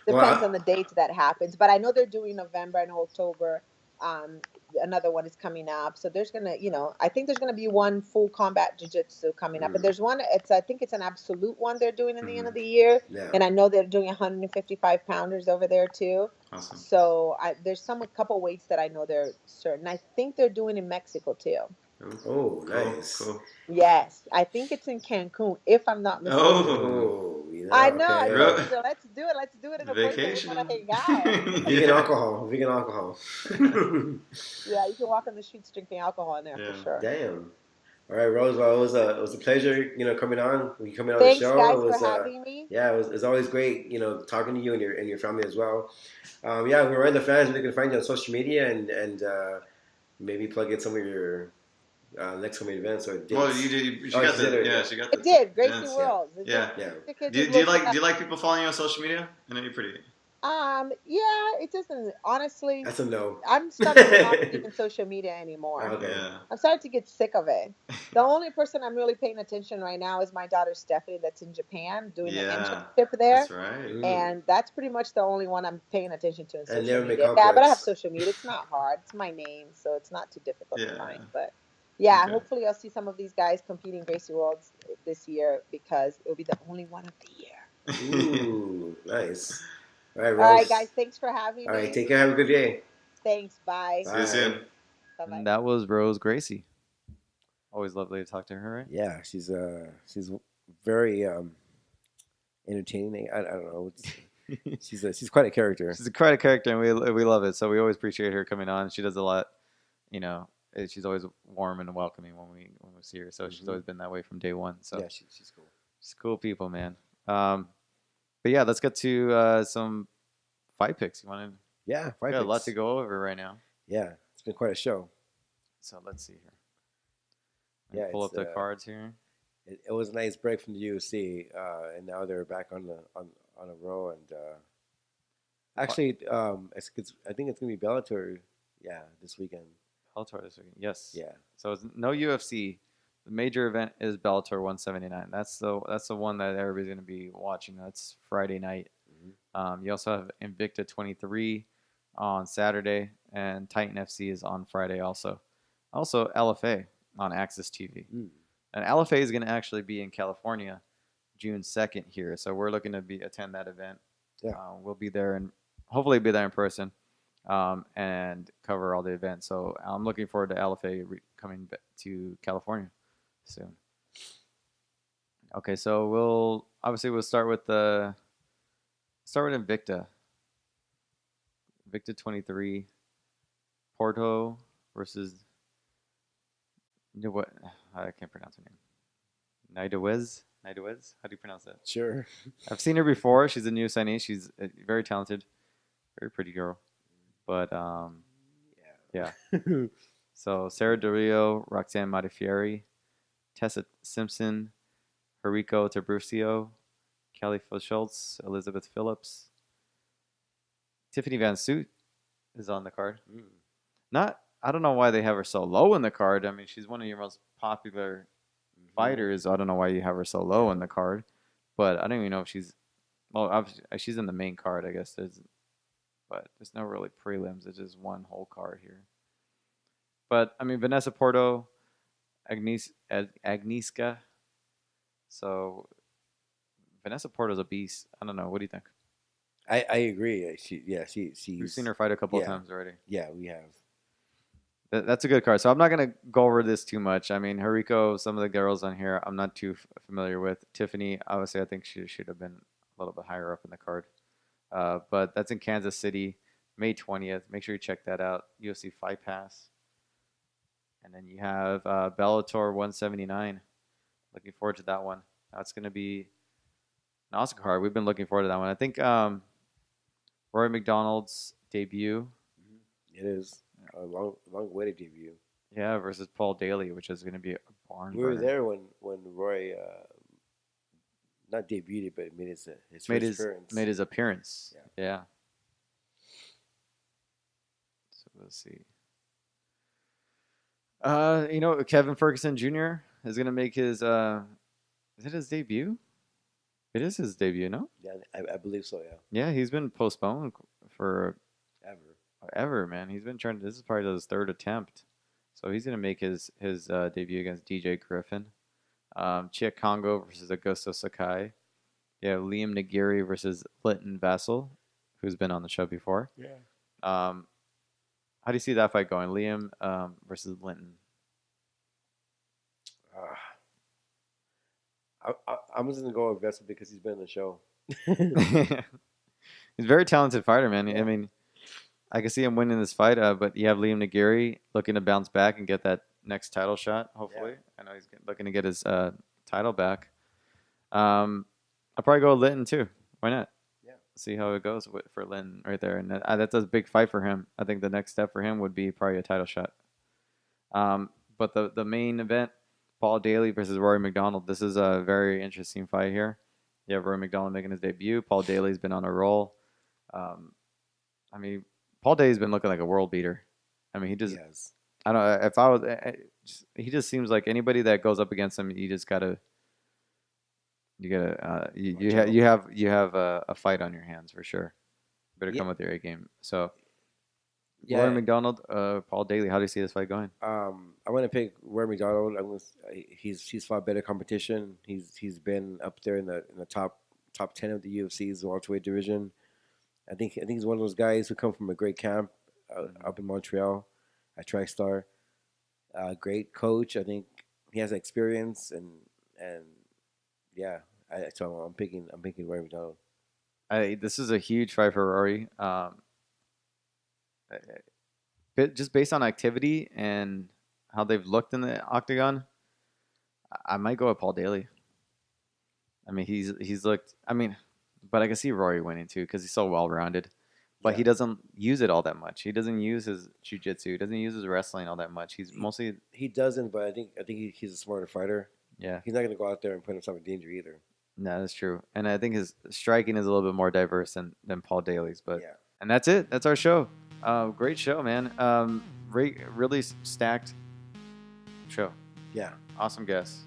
depends on the dates that happens. But I know they're doing November and October. another one is coming up. So there's gonna, I think there's gonna be one full combat jiu-jitsu coming up, and there's one. I think it's an absolute one they're doing in the end of the year, and I know they're doing 155 pounders over there too. Awesome. So there's a couple weights that I know they're certain. I think they're doing in Mexico too. Oh, nice. Cool. Yes, I think it's in Cancun, if I'm not mistaken. Oh, I know. Okay. Let's do it. Let's do it in a place where we want to hang out. Vegan alcohol. Yeah, you can walk on the streets drinking alcohol in there for sure. Damn. All right, Rose. Well, it was a pleasure, coming on. When you coming on Thanks, the show. Thanks, guys, for having me. Yeah, it was always great, talking to you and your family as well. We're in the fans. They can find you on social media and maybe plug in some of your next coming events or dates. Well, you did. She got the. I did. Gracie Worlds. Yeah. Do you like people following you on social media? I know you're pretty. Yeah, it doesn't. Honestly, that's a no. I'm starting to not believe in social media anymore. Okay. Yeah. I'm starting to get sick of it. The only person I'm really paying attention right now is my daughter Stephanie, that's in Japan doing an internship there. That's right. And that's pretty much the only one I'm paying attention to in social media. Complex. Yeah, but I have social media. It's not hard. It's my name, so it's not too difficult to find. But hopefully I'll see some of these guys competing Gracie Worlds this year because it'll be the only one of the year. Ooh, nice. All right, Rose. All right, guys. Thanks for having me. All right, take care. Have a good day. Thanks. Bye. See you soon. Bye-bye. And that was Rose Gracie. Always lovely to talk to her, right? Yeah, she's very entertaining. I don't know. She's quite a character. She's quite a character, and we love it. So we always appreciate her coming on. She does a lot. She's always warm and welcoming when we see her. So she's always been that way from day one. So yeah, she's cool. She's cool people, man. But yeah, let's get to some fight picks. You want to? Yeah, fight picks. Got a lot to go over right now. Yeah, it's been quite a show. So let's see here. Pull up the cards here. It was a nice break from the UFC, and now they're back on a row. And actually, I think it's gonna be Bellator. Yeah, this weekend. Bellator this weekend. Yes. Yeah. So it's no UFC. The major event is Bellator 179. That's the one that everybody's going to be watching. That's Friday night. You also have Invicta 23 on Saturday, and Titan FC is on Friday also. Also, LFA on Access TV. And LFA is going to actually be in California June 2nd here. So we're looking to attend that event. Yeah. We'll be there and hopefully be there in person and cover all the events. So I'm looking forward to LFA coming to California soon. Okay, so we'll start with Invicta. Invicta 23. Porto versus what? I can't pronounce her name. Naidawez? How do you pronounce that? Sure. I've seen her before. She's a new signee. She's very talented, very pretty girl. But yeah. So Sarah Del Rio, Roxanne Modafferi, Tessa Simpson, Hariko Tabrusio, Kelly Schultz, Elizabeth Phillips, Tiffany Van Soot is on the card. I don't know why they have her so low in the card. I mean, she's one of your most popular fighters. I don't know why you have her so low in the card, but I don't even know if she's. Well, obviously, she's in the main card, I guess. But there's no really prelims. It's just one whole card here. But I mean, Vanessa Porto, Agnieszka. So Vanessa Porto's a beast. I don't know. What do you think? I agree. She's. We've seen her fight a couple of times already. Yeah, we have. That's a good card. So I'm not going to go over this too much. I mean, Hariko, some of the girls on here, I'm not too familiar with. Tiffany, obviously, I think she should have been a little bit higher up in the card. But that's in Kansas City, May 20th. Make sure you check that out. UFC Fight Pass. And then you have Bellator 179. Looking forward to that one. That's going to be an awesome card. We've been looking forward to that one. I think Rory McDonald's debut. It is a long-awaited debut. Yeah, versus Paul Daly, which is going to be a barn burner. We were there when Roy not debuted, but made his appearance. Made his appearance. Yeah. So let's see. Kevin Ferguson Jr. is going to make his. Is it his debut? It is his debut, no? Yeah, I believe so. Yeah. Yeah, he's been postponed for ever, man. He's been trying. This is probably his third attempt, so he's gonna make his debut against DJ Griffin. Chia Kongo versus Augusto Sakai. Yeah, Liam Nagiri versus Linton Vassell, who's been on the show before. Yeah. How do you see that fight going, Liam versus Linton? I'm just gonna go with Vassell because he's been on the show. He's a very talented fighter, man. Yeah. I mean, I can see him winning this fight, but you have Liam Nagiri looking to bounce back and get that next title shot, hopefully. Yeah. I know he's looking to get his title back. I'll probably go with Linton, too. Why not? Yeah. See how it goes for Linton right there. And that's a big fight for him. I think the next step for him would be probably a title shot. But the main event, Paul Daly versus Rory McDonald. This is a very interesting fight here. You have Rory McDonald making his debut. Paul Daly's been on a roll. I mean, Paul Daly's been looking like a world beater. I mean, he just. Yes. I don't know if I was. He just seems like anybody that goes up against him, you just gotta. You have a fight on your hands for sure. Better come with your A game. So. Yeah. Rory McDonald, Paul Daly. How do you see this fight going? I'm gonna pick Rory McDonald. He's fought better competition. He's been up there in the top 10 of the UFC's welterweight division. I think he's one of those guys who come from a great camp up in Montreal at TriStar. Great coach. I think he has experience and yeah. So I'm picking Rory McDonald. This is a huge fight for Rory. Just based on activity and how they've looked in the octagon, I might go with Paul Daly. I mean, he's looked. I mean, but I can see Rory winning too because he's so well rounded. But he doesn't use it all that much. He doesn't use his jiu-jitsu. He doesn't use his wrestling all that much. He's mostly he doesn't. But I think he's a smarter fighter. Yeah, he's not going to go out there and put himself in danger either. No, that's true. And I think his striking is a little bit more diverse than Paul Daly's. But and that's it. That's our show. Great show, man. Really stacked show. Yeah. Awesome guests.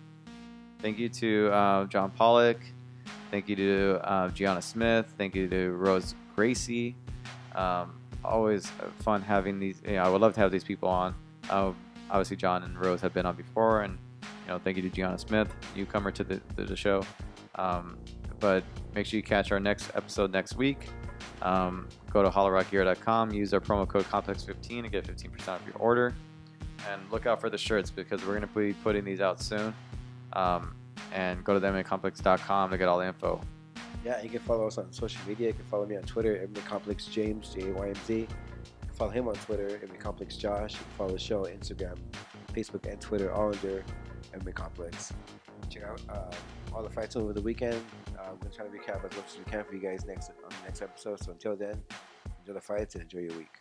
Thank you to John Pollock. Thank you to Gianna Smith. Thank you to Rose Gracie. Always fun having these. I would love to have these people on. Obviously, John and Rose have been on before, and thank you to Gianna Smith, newcomer to the show. But make sure you catch our next episode next week. Go to hollowrockgear.com, use our promo code complex15 to get 15% off your order, and look out for the shirts because we're going to be putting these out soon. And go to themmacomplex.com to get all the info. Yeah, you can follow us on social media. You can follow me on Twitter, MMA Complex James, JAYMZ. You can follow him on Twitter, MMA Complex Josh. You can follow the show on Instagram, Facebook, and Twitter, all under MMA Complex. Check out all the fights over the weekend. I'm going to try to recap as much as we can for you guys on the next episode. So until then, enjoy the fights and enjoy your week.